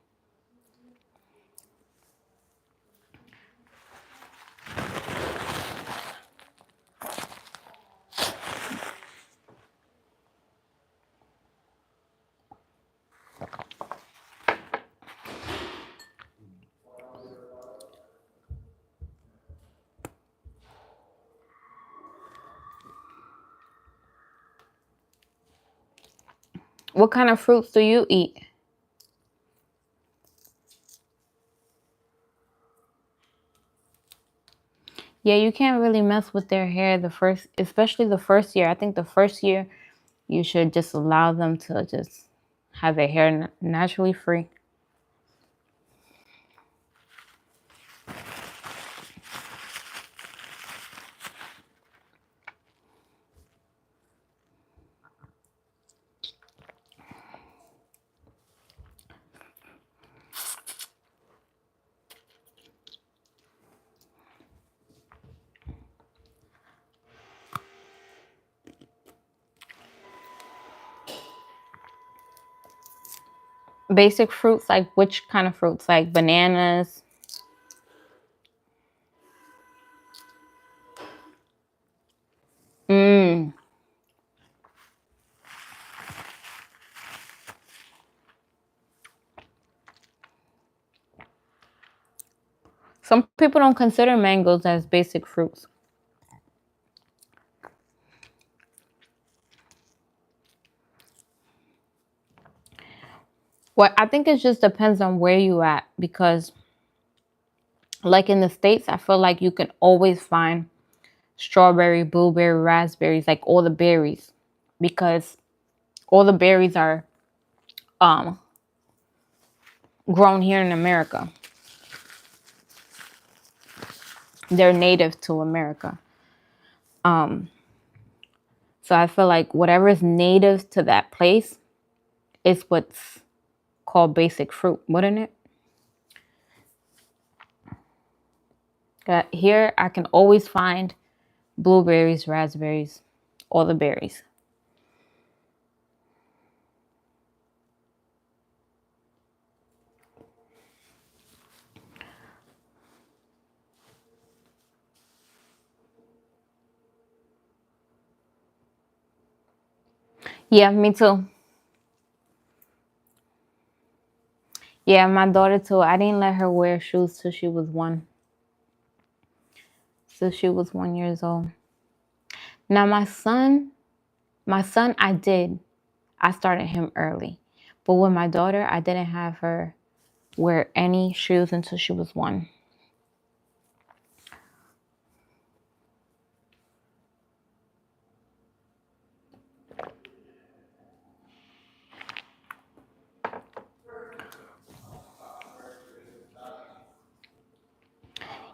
What kind of fruits do you eat? Yeah, you can't really mess with their hair especially the first year. I think the first year you should just allow them to just have their hair naturally free. Basic fruits, like which kind of fruits? Like bananas. Mm. Some people don't consider mangoes as basic fruits. Well, I think it just depends on where you at, because like in the States, I feel like you can always find strawberry, blueberry, raspberries, like all the berries, because all the berries are um grown here in America. They're native to America. Um so I feel like whatever is native to that place is what's called basic fruit, wouldn't it? Here I can always find blueberries, raspberries, all the berries. Yeah, me too. Yeah, my daughter too. I didn't let her wear shoes till she was one. So she was 1 years old. Now my son, I did. I started him early. But with my daughter, I didn't have her wear any shoes until she was one.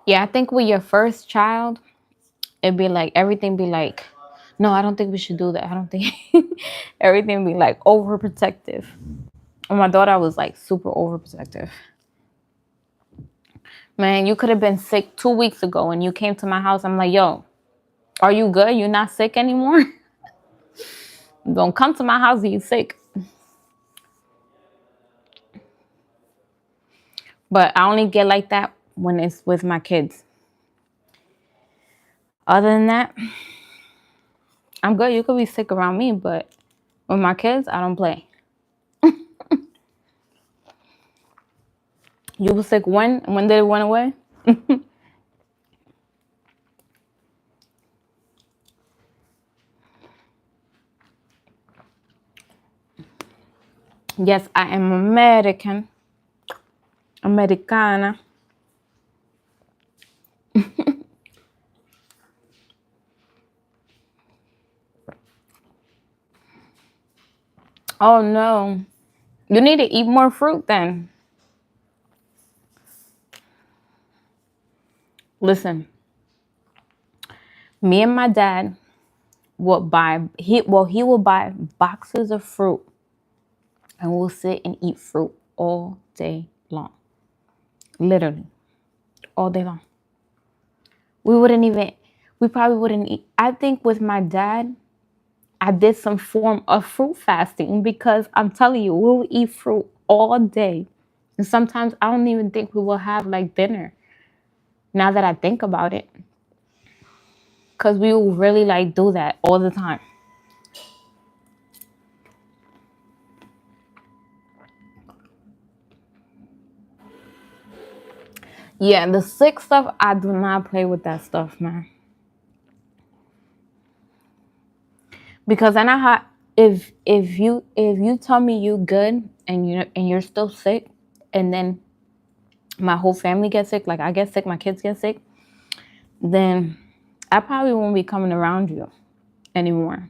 Yeah, I think with your first child, it'd be like everything be like, no, I don't think we should do that. I don't think everything be like overprotective. And my daughter was like super overprotective. Man, you could have been sick 2 weeks ago and you came to my house. I'm like, yo, are you good? You're not sick anymore? Don't come to my house if you sick. But I only get like that when it's with my kids. Other than that, I'm good. You could be sick around me, but with my kids, I don't play. You were sick when? When did it went away? Yes, I am American. Americana. Oh no. You need to eat more fruit then. Listen, me and my dad would he will buy boxes of fruit and we'll sit and eat fruit all day long. Literally, all day long. We probably wouldn't eat. I think with my dad, I did some form of fruit fasting because I'm telling you, we'll eat fruit all day. And sometimes I don't even think we will have like dinner now that I think about it. Because we will really like do that all the time. Yeah, the sick stuff, I do not play with that stuff, man. Because I know how if you tell me you good and you're still sick, and then my whole family gets sick, like I get sick, my kids get sick, then I probably won't be coming around you anymore.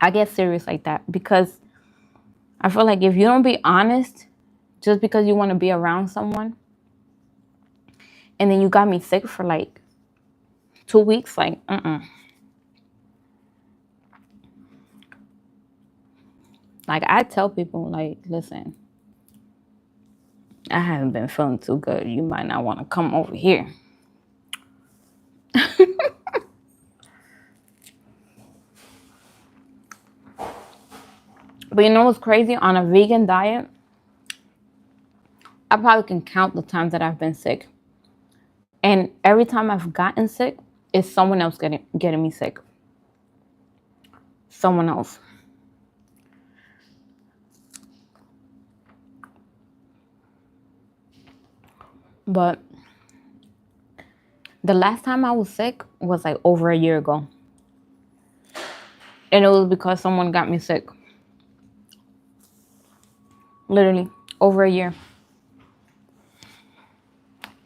I get serious like that because I feel like if you don't be honest just because you want to be around someone and then you got me sick for like 2 weeks, like, Like, I tell people, like, listen, I haven't been feeling too good. You might not want to come over here. But you know what's crazy? On a vegan diet, I probably can count the times that I've been sick. And every time I've gotten sick, it's someone else getting me sick. Someone else. But the last time I was sick was like over a year ago. And it was because someone got me sick. Literally, over a year.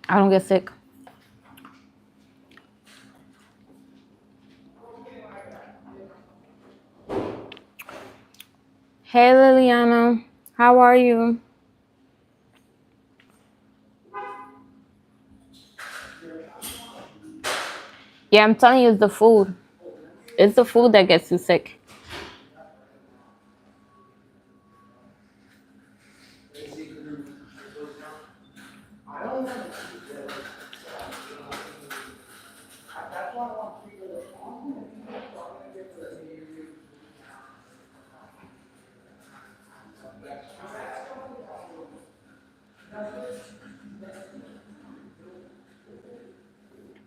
I don't get sick. Hey, Liliana. How are you? Yeah, I'm telling you, it's the food. It's the food that gets you sick.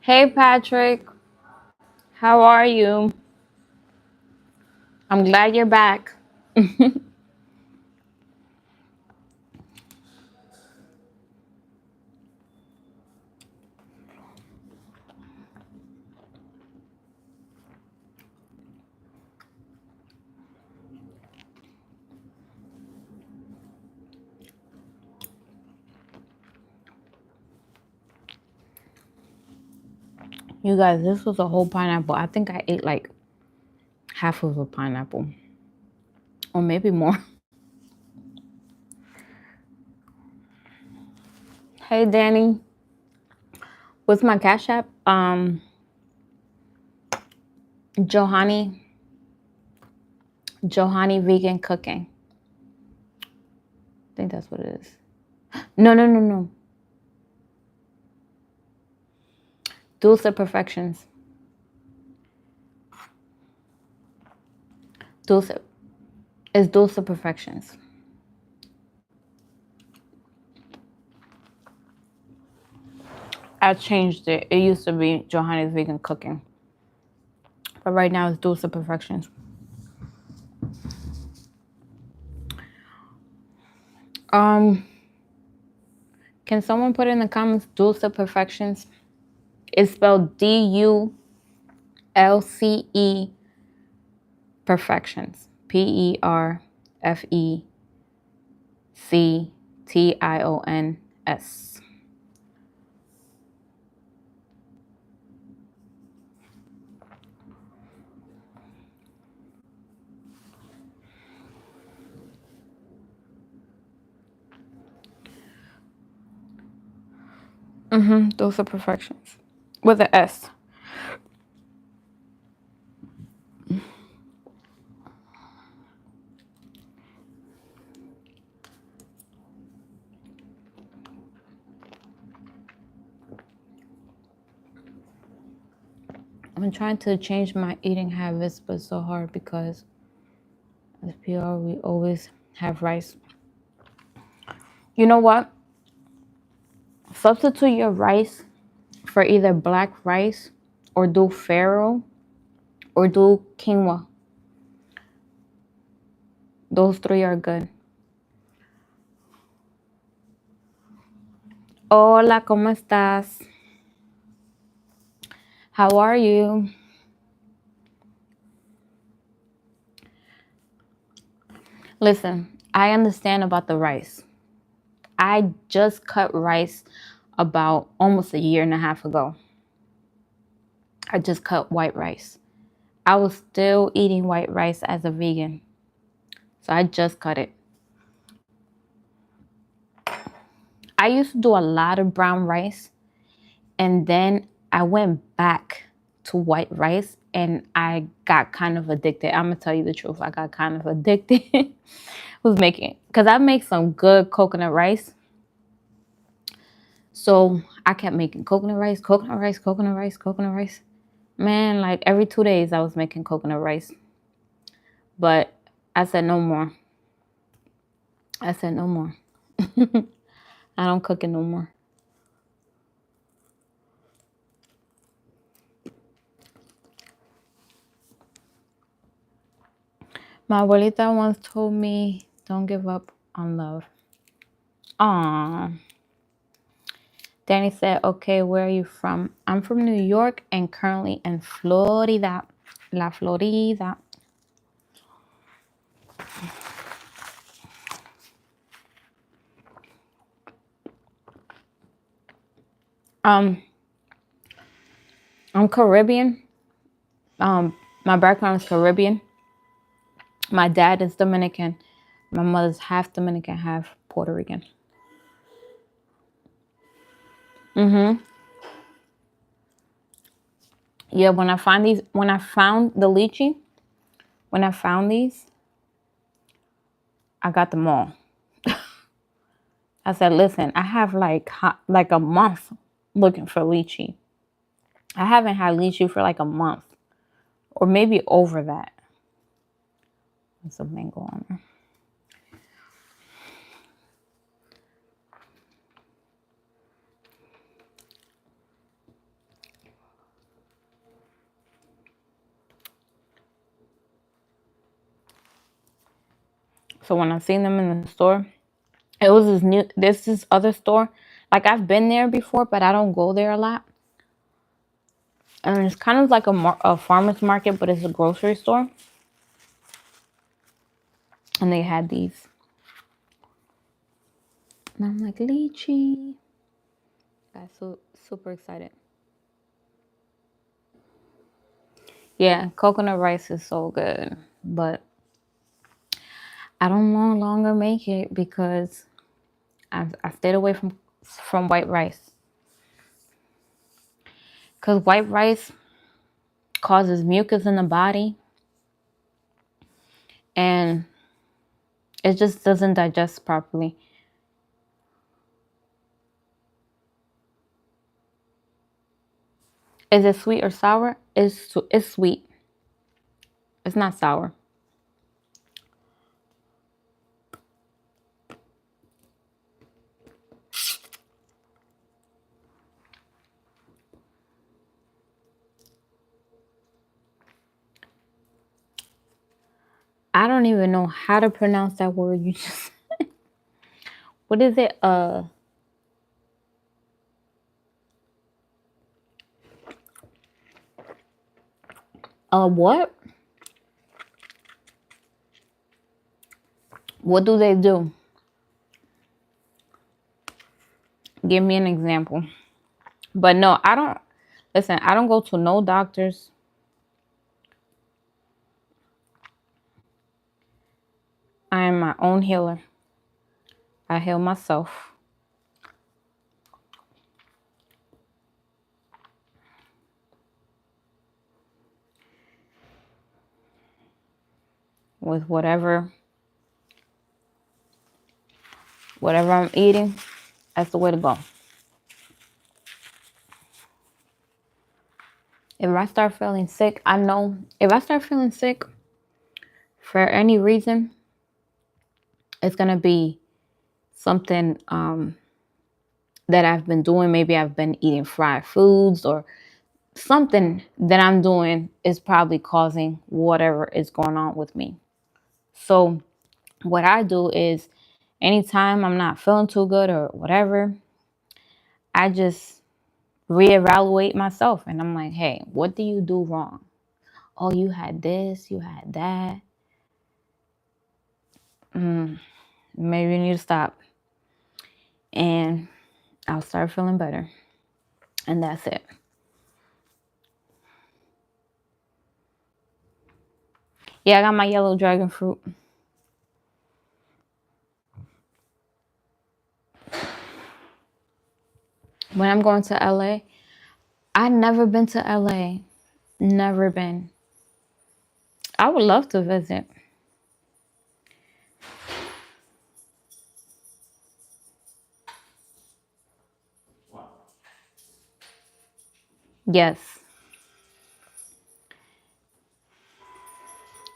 Hey, Patrick. How are you? I'm glad you're back. You guys, this was a whole pineapple. I think I ate like half of a pineapple. Or maybe more. Hey, Danny. What's my Cash App? Johanny. Johanny Vegan Cooking. I think that's what it is. No. Dulce Perfections. Dulce. It's Dulce Perfections. I changed it. It used to be Johanny's Vegan Cooking. But right now it's Dulce Perfections. Can someone put in the comments Dulce Perfections? It's spelled DULCE Perfections. PERFECTIONS. Dulce Perfections. With an S. I'm trying to change my eating habits, but it's so hard because as PR, we always have rice. You know what? Substitute your rice for either black rice or do farro or do quinoa. Those three are good. Hola, ¿cómo estás? How are you? Listen, I understand about the rice. I just cut rice about almost a year and a half ago. I just cut white rice. I was still eating white rice as a vegan. So I just cut it. I used to do a lot of brown rice, and then I went back to white rice and I got kind of addicted. I'm gonna tell you the truth. I got kind of addicted. Was making, because I make some good coconut rice. So I kept making coconut rice, coconut rice, coconut rice, coconut rice. Man, like every 2 days I was making coconut rice. But I said no more. I said no more. I don't cook it no more. My abuelita once told me, don't give up on love. Aww. Danny said, okay, where are you from? I'm from New York and currently in Florida. La Florida. I'm Caribbean. My background is Caribbean. My dad is Dominican. My mother's half Dominican, half Puerto Rican. Yeah, when I found the lychee, when I found these, I got them all. I said, listen, I have like a month looking for lychee. I haven't had lychee for like a month or maybe over that. There's some mango on there. So when I seen them in the store, it was this other store. Like I've been there before, but I don't go there a lot. And it's kind of like a farmer's market, but it's a grocery store. And they had these. And I'm like, lychee. Got so super excited. Yeah, coconut rice is so good. But I don't no longer make it because I stayed away from white rice. Because white rice causes mucus in the body. And it just doesn't digest properly. Is it sweet or sour? It's sweet. It's not sour. I don't even know how to pronounce that word you just said. What is it? What? What do they do? Give me an example. But no, I don't. Listen, I don't go to no doctors. I am my own healer. I heal myself. With whatever I'm eating, that's the way to go. If I start feeling sick, I know if I start feeling sick for any reason, it's gonna be something that I've been doing. Maybe I've been eating fried foods or something that I'm doing is probably causing whatever is going on with me. So what I do is anytime I'm not feeling too good or whatever, I just reevaluate myself and I'm like, hey, what do you do wrong? Oh, you had this, you had that. Maybe you need to stop. And I'll start feeling better. And that's it. Yeah, I got my yellow dragon fruit. When I'm going to LA, I've never been to LA. Never been. I would love to visit. Yes.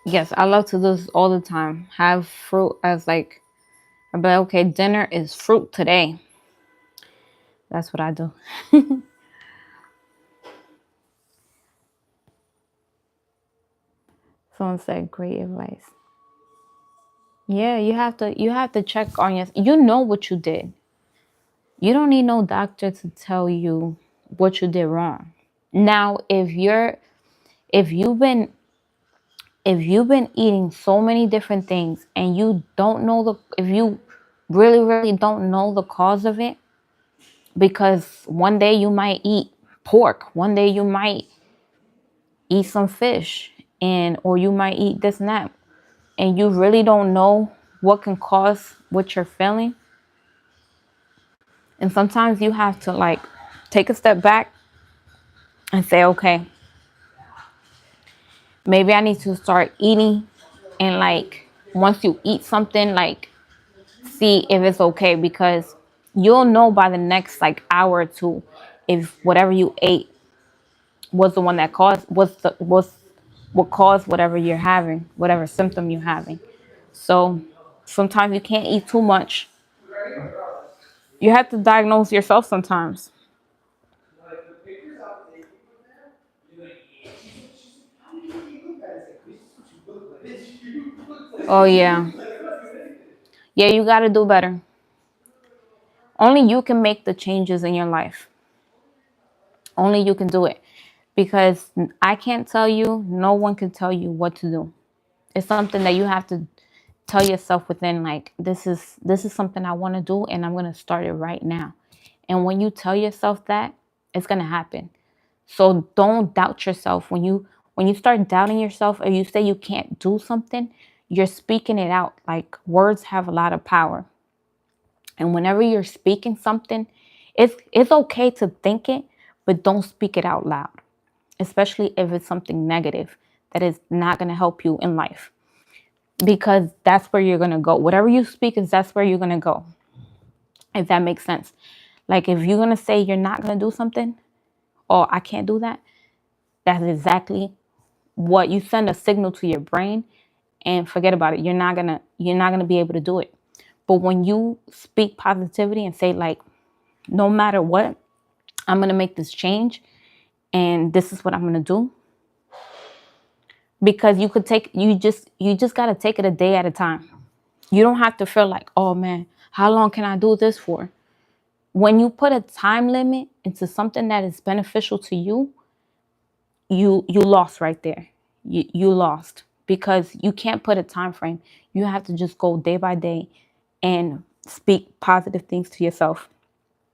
Yes, I love to do this all the time. Have fruit as like, I'd be like, okay, dinner is fruit today. That's what I do. Someone said great advice. Yeah, you have to check on your, you know what you did. You don't need no doctor to tell you what you did wrong. Now, if you've been if you've been eating so many different things and you don't know if you really don't know the cause of it, because one day you might eat pork, one day you might eat some fish, and or you might eat this and that, and you really don't know what can cause what you're feeling. And sometimes you have to like take a step back and say, okay, maybe I need to start eating, and like once you eat something, like see if it's okay, because you'll know by the next like hour or two if whatever you ate was the one that caused was what caused whatever you're having, whatever symptom you're having. So sometimes you can't eat too much. You have to diagnose yourself sometimes. Oh yeah. Yeah, you got to do better. Only you can make the changes in your life. Only you can do it, because I can't tell you, no one can tell you what to do. It's something that you have to tell yourself within, like this is something I want to do, and I'm going to start it right now. And when you tell yourself that, it's going to happen. So don't doubt yourself. When you start doubting yourself, or you say you can't do something, you're speaking it out. Like words have a lot of power. And whenever you're speaking something, it's okay to think it, but don't speak it out loud, especially if it's something negative that is not going to help you in life, because that's where you're going to go. Whatever you speak is that's where you're going to go. If that makes sense. Like if you're going to say you're not going to do something, or I can't do that, that's exactly what you send a signal to your brain, and forget about it. You're not going to be able to do it. But when you speak positivity and say like, no matter what, I'm going to make this change, and this is what I'm going to do. Because you just got to take it a day at a time. You don't have to feel like, oh man, how long can I do this for? When you put a time limit into something that is beneficial to you, you lost right there. You lost, because you can't put a time frame. You have to just go day by day and speak positive things to yourself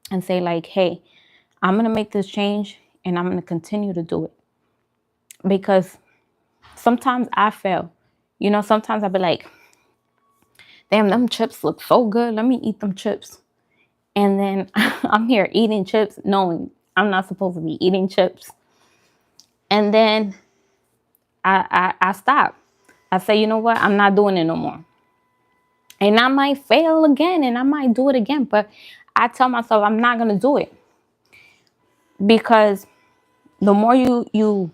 and say like, hey, I'm going to make this change, and I'm going to continue to do it. Because sometimes I fail. Sometimes I'll be like, damn, them chips look so good. Let me eat them chips. And then I'm here eating chips, knowing I'm not supposed to be eating chips. And then I stop. I say, you know what? I'm not doing it no more. And I might fail again, and I might do it again. But I tell myself I'm not going to do it. Because the more you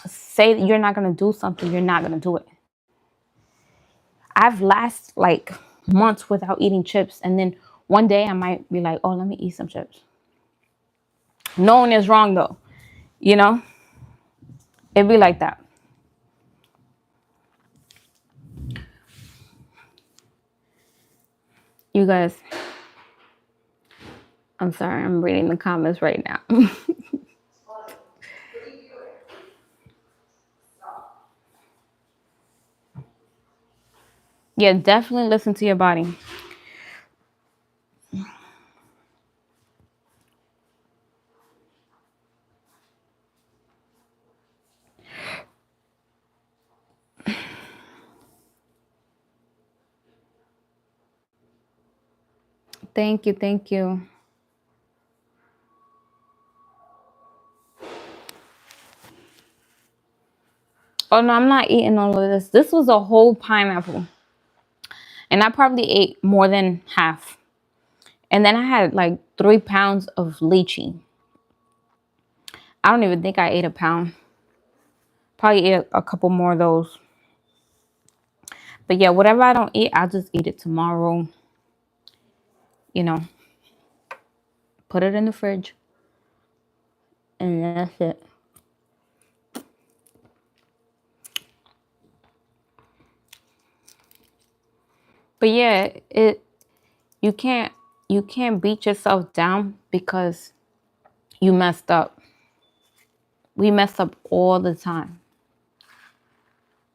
say that you're not going to do something, you're not going to do it. I've lasted like months without eating chips. And then one day I might be like, oh, let me eat some chips. Knowing is wrong though. You know, it'd be like that. You guys, I'm sorry, I'm reading the comments right now. Yeah, definitely listen to your body. Thank you. Thank you. Oh no, I'm not eating all of this. This was a whole pineapple. And I probably ate more than half. And then I had like 3 pounds of lychee. I don't even think I ate a pound. Probably ate a couple more of those. But yeah, whatever I don't eat, I'll just eat it tomorrow. You know, put it in the fridge. And that's it. But yeah, you can't you can't beat yourself down because you messed up. We mess up all the time.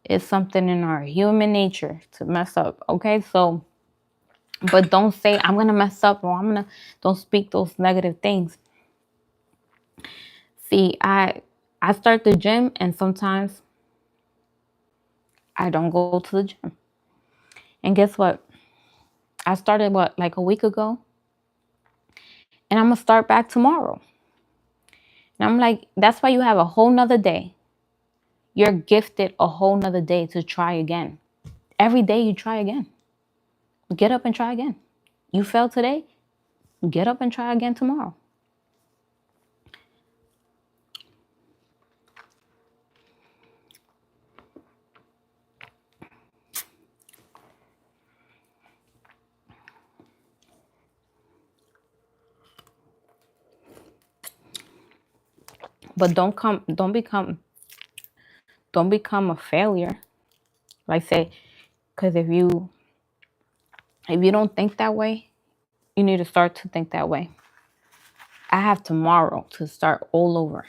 It's something in our human nature to mess up. Okay, so but don't say I'm gonna mess up or don't speak those negative things. See, I start the gym and sometimes I don't go to the gym. And guess what? I started like a week ago and I'm gonna start back tomorrow. And I'm like, that's why you have a whole nother day. You're gifted a whole nother day to try again. Every day you try again. Get up and try again. You failed today, get up and try again tomorrow. But don't become a failure. Like say, because if you don't think that way, you need to start to think that way. I have tomorrow to start all over.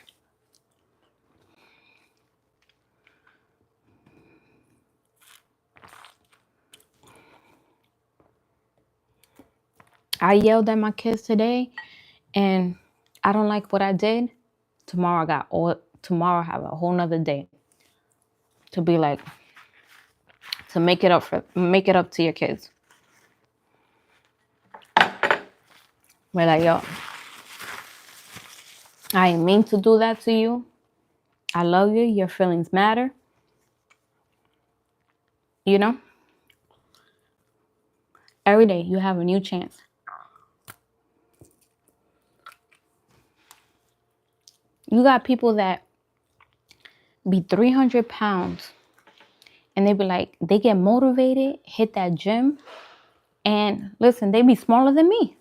I yelled at my kids today and I don't like what I did. Tomorrow I have a whole nother day to be like to make it up to your kids. We're like, yo, I didn't mean to do that to you. I love you. Your feelings matter. You know, every day you have a new chance. You got people that be 300 pounds and they be like, they get motivated, hit that gym, and listen, they be smaller than me.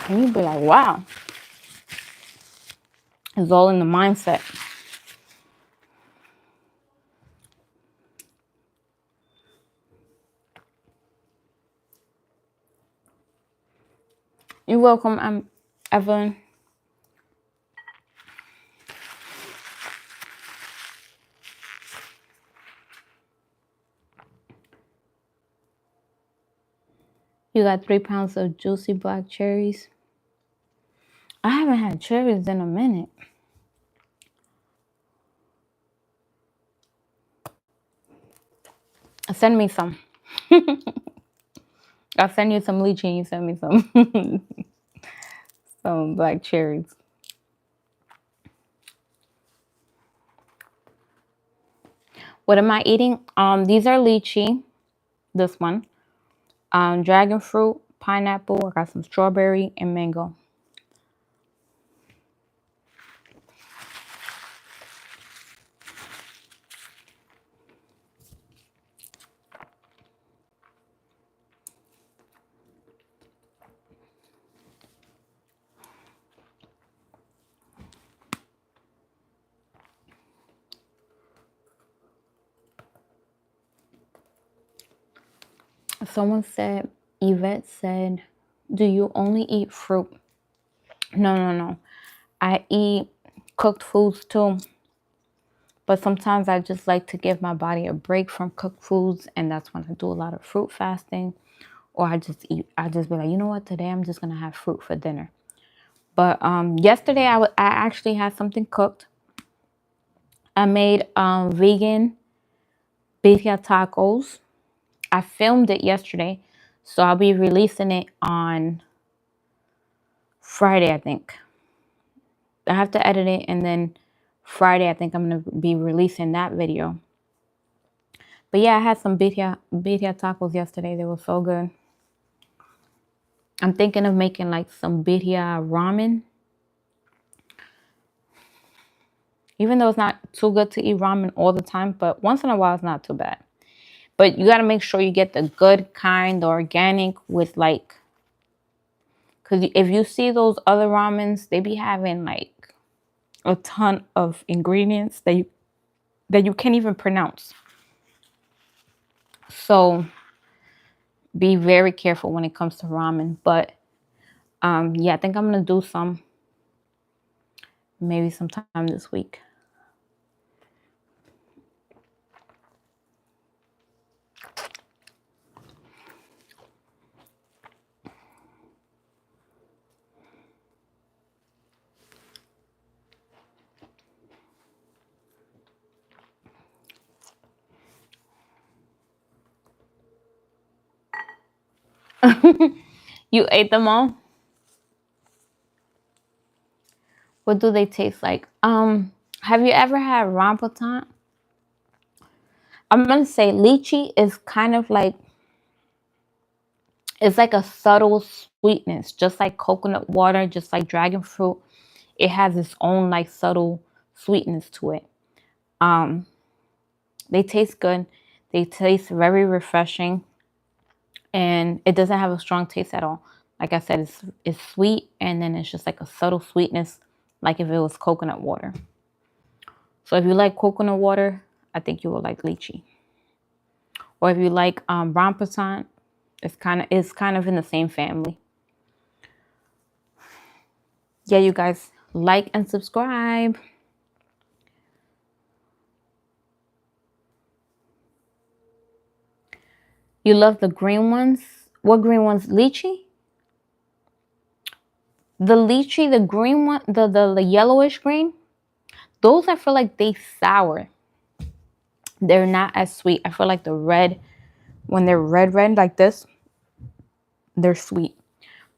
And you be like, wow, it's all in the mindset. You're welcome. I'm Evelyn. You got 3 pounds of juicy black cherries. I haven't had cherries in a minute. Send me some. I'll send you some lychee and you send me some some black cherries. What am I eating? These are lychee. This one. Dragon fruit, pineapple. I got some strawberry and mango. Someone said, Yvette said, do you only eat fruit? No. I eat cooked foods too. But sometimes I just like to give my body a break from cooked foods. And that's when I do a lot of fruit fasting. Or I just be like, you know what? Today I'm just going to have fruit for dinner. But yesterday I actually had something cooked. I made vegan birria tacos. I filmed it yesterday. So I'll be releasing it on Friday, I think. I have to edit it, and then Friday, I think I'm going to be releasing that video. But yeah, I had some birria tacos yesterday. They were so good. I'm thinking of making like some birria ramen. Even though it's not too good to eat ramen all the time, but once in a while, it's not too bad. But you got to make sure you get the good kind, the organic with like, because if you see those other ramens, they be having like a ton of ingredients that you can't even pronounce. So be very careful when it comes to ramen. But yeah, I think I'm going to do some maybe sometime this week. You ate them all? What do they taste like? Have you ever had rambutan? I'm gonna say lychee is kind of like, it's like a subtle sweetness, just like coconut water, just like dragon fruit. It has its own like subtle sweetness to it. They taste good. They taste very refreshing, and it doesn't have a strong taste at all. Like I said, it's sweet, and then it's just like a subtle sweetness, like if it was coconut water. So if you like coconut water, I think you will like lychee. Or if you like rambutan, it's kind of in the same family. Yeah, you guys, like and subscribe. You love the green ones? What green ones? Lychee? The lychee, the green one, the yellowish green, those I feel like they sour. They're not as sweet. I feel like the red, when they're red like this, they're sweet.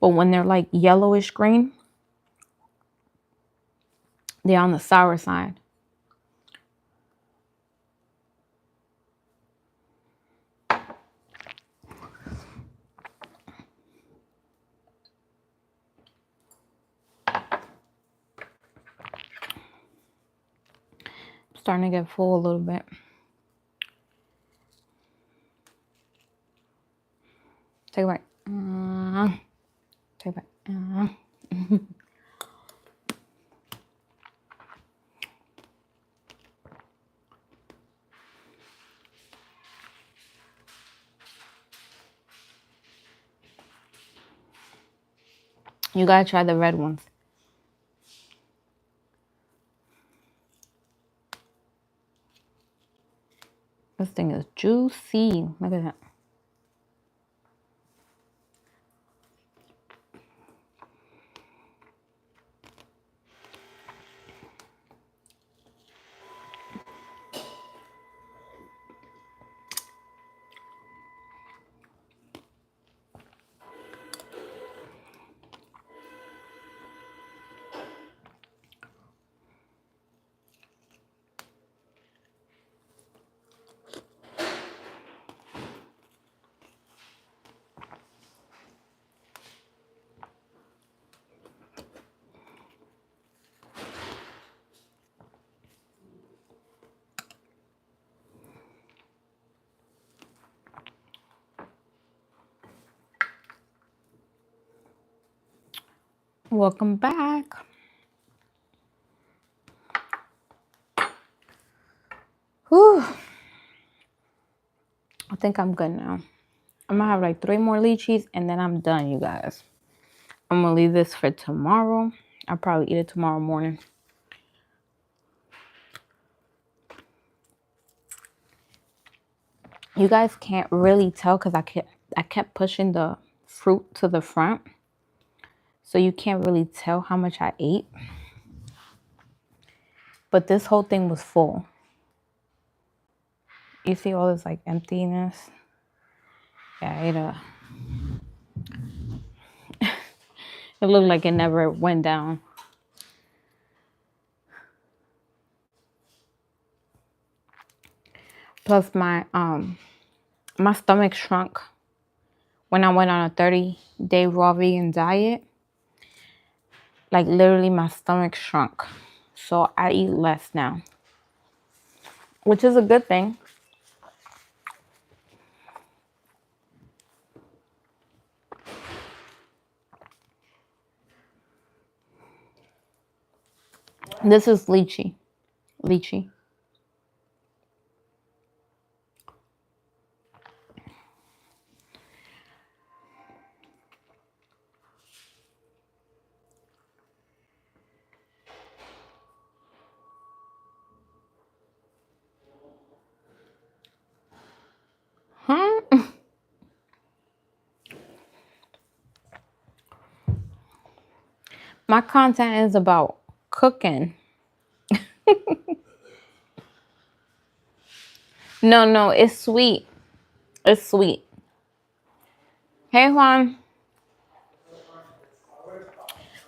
But when they're like yellowish green, they're on the sour side. I'm starting to get full a little bit. Take it back. Take it back. You gotta try the red ones. This thing is juicy. Look at that. Welcome back. Whew. I think I'm good now. I'm gonna have like 3 more lychees and then I'm done, you guys. I'm gonna leave this for tomorrow. I'll probably eat it tomorrow morning. You guys can't really tell because I kept pushing the fruit to the front. So you can't really tell how much I ate. But this whole thing was full. You see all this like emptiness? Yeah, I ate It looked like it never went down. Plus my stomach shrunk when I went on a 30-day raw vegan diet. Like literally my stomach shrunk. So I eat less now, which is a good thing. This is lychee. Lychee. Hmm? My content is about cooking. No, it's sweet. It's sweet. Hey, Juan.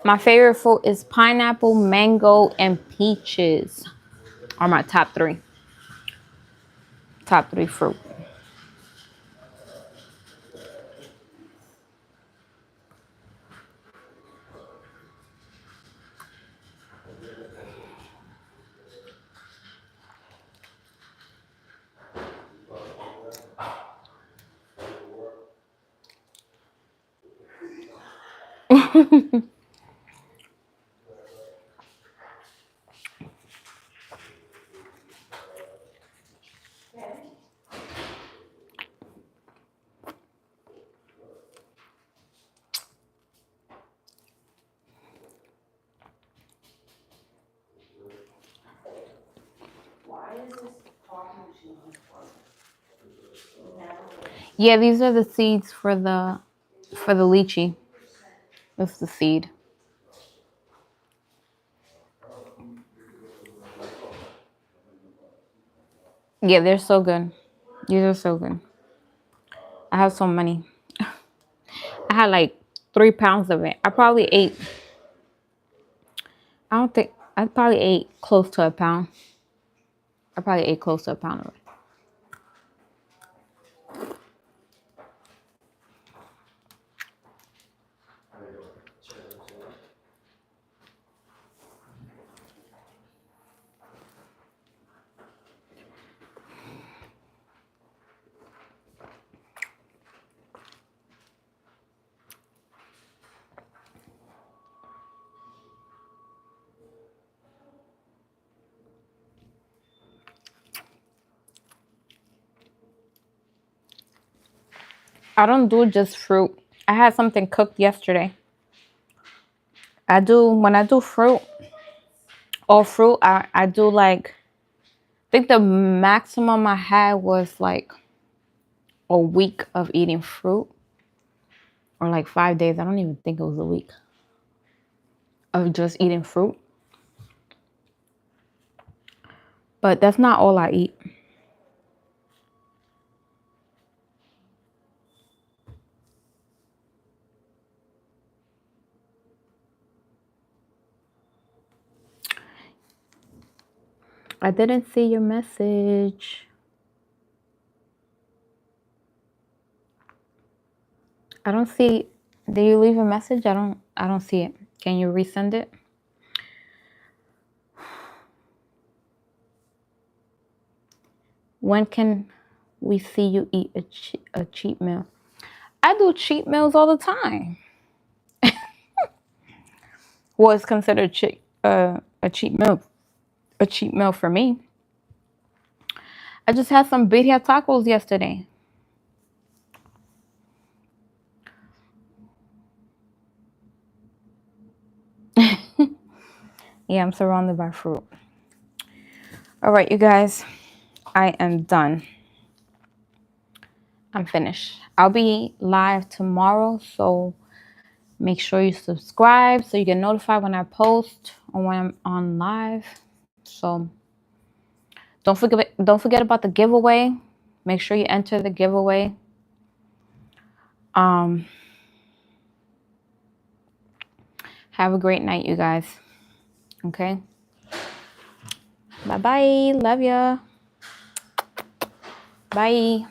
My favorite fruit is pineapple, mango, and peaches. Are my top three. Top three fruit. Yeah, these are the seeds for the lychee. That's the seed. Yeah, they're so good. These are so good. I have so many. I had like 3 pounds of it. I probably ate. I don't think I probably ate close to a pound. I probably ate close to a pound of it. I don't do just fruit. I had something cooked yesterday. I do when I do fruit or fruit. I do like. I think the maximum I had was like a week of eating fruit, or like 5 days. I don't even think it was a week of just eating fruit. But that's not all I eat. I didn't see your message. I don't see. Did you leave a message? I don't see it. Can you resend it? When can we see you eat a cheat meal? I do cheat meals all the time. Well, it's considered a cheat meal. A cheat meal for me. I just had some birria tacos yesterday. Yeah, I'm surrounded by fruit. All right, you guys, I am done. I'm finished. I'll be live tomorrow, so make sure you subscribe so you get notified when I post or when I'm on live. So don't forget about the giveaway. Make sure you enter the giveaway. Have a great night, you guys. Okay? Bye-bye. Love ya. Bye.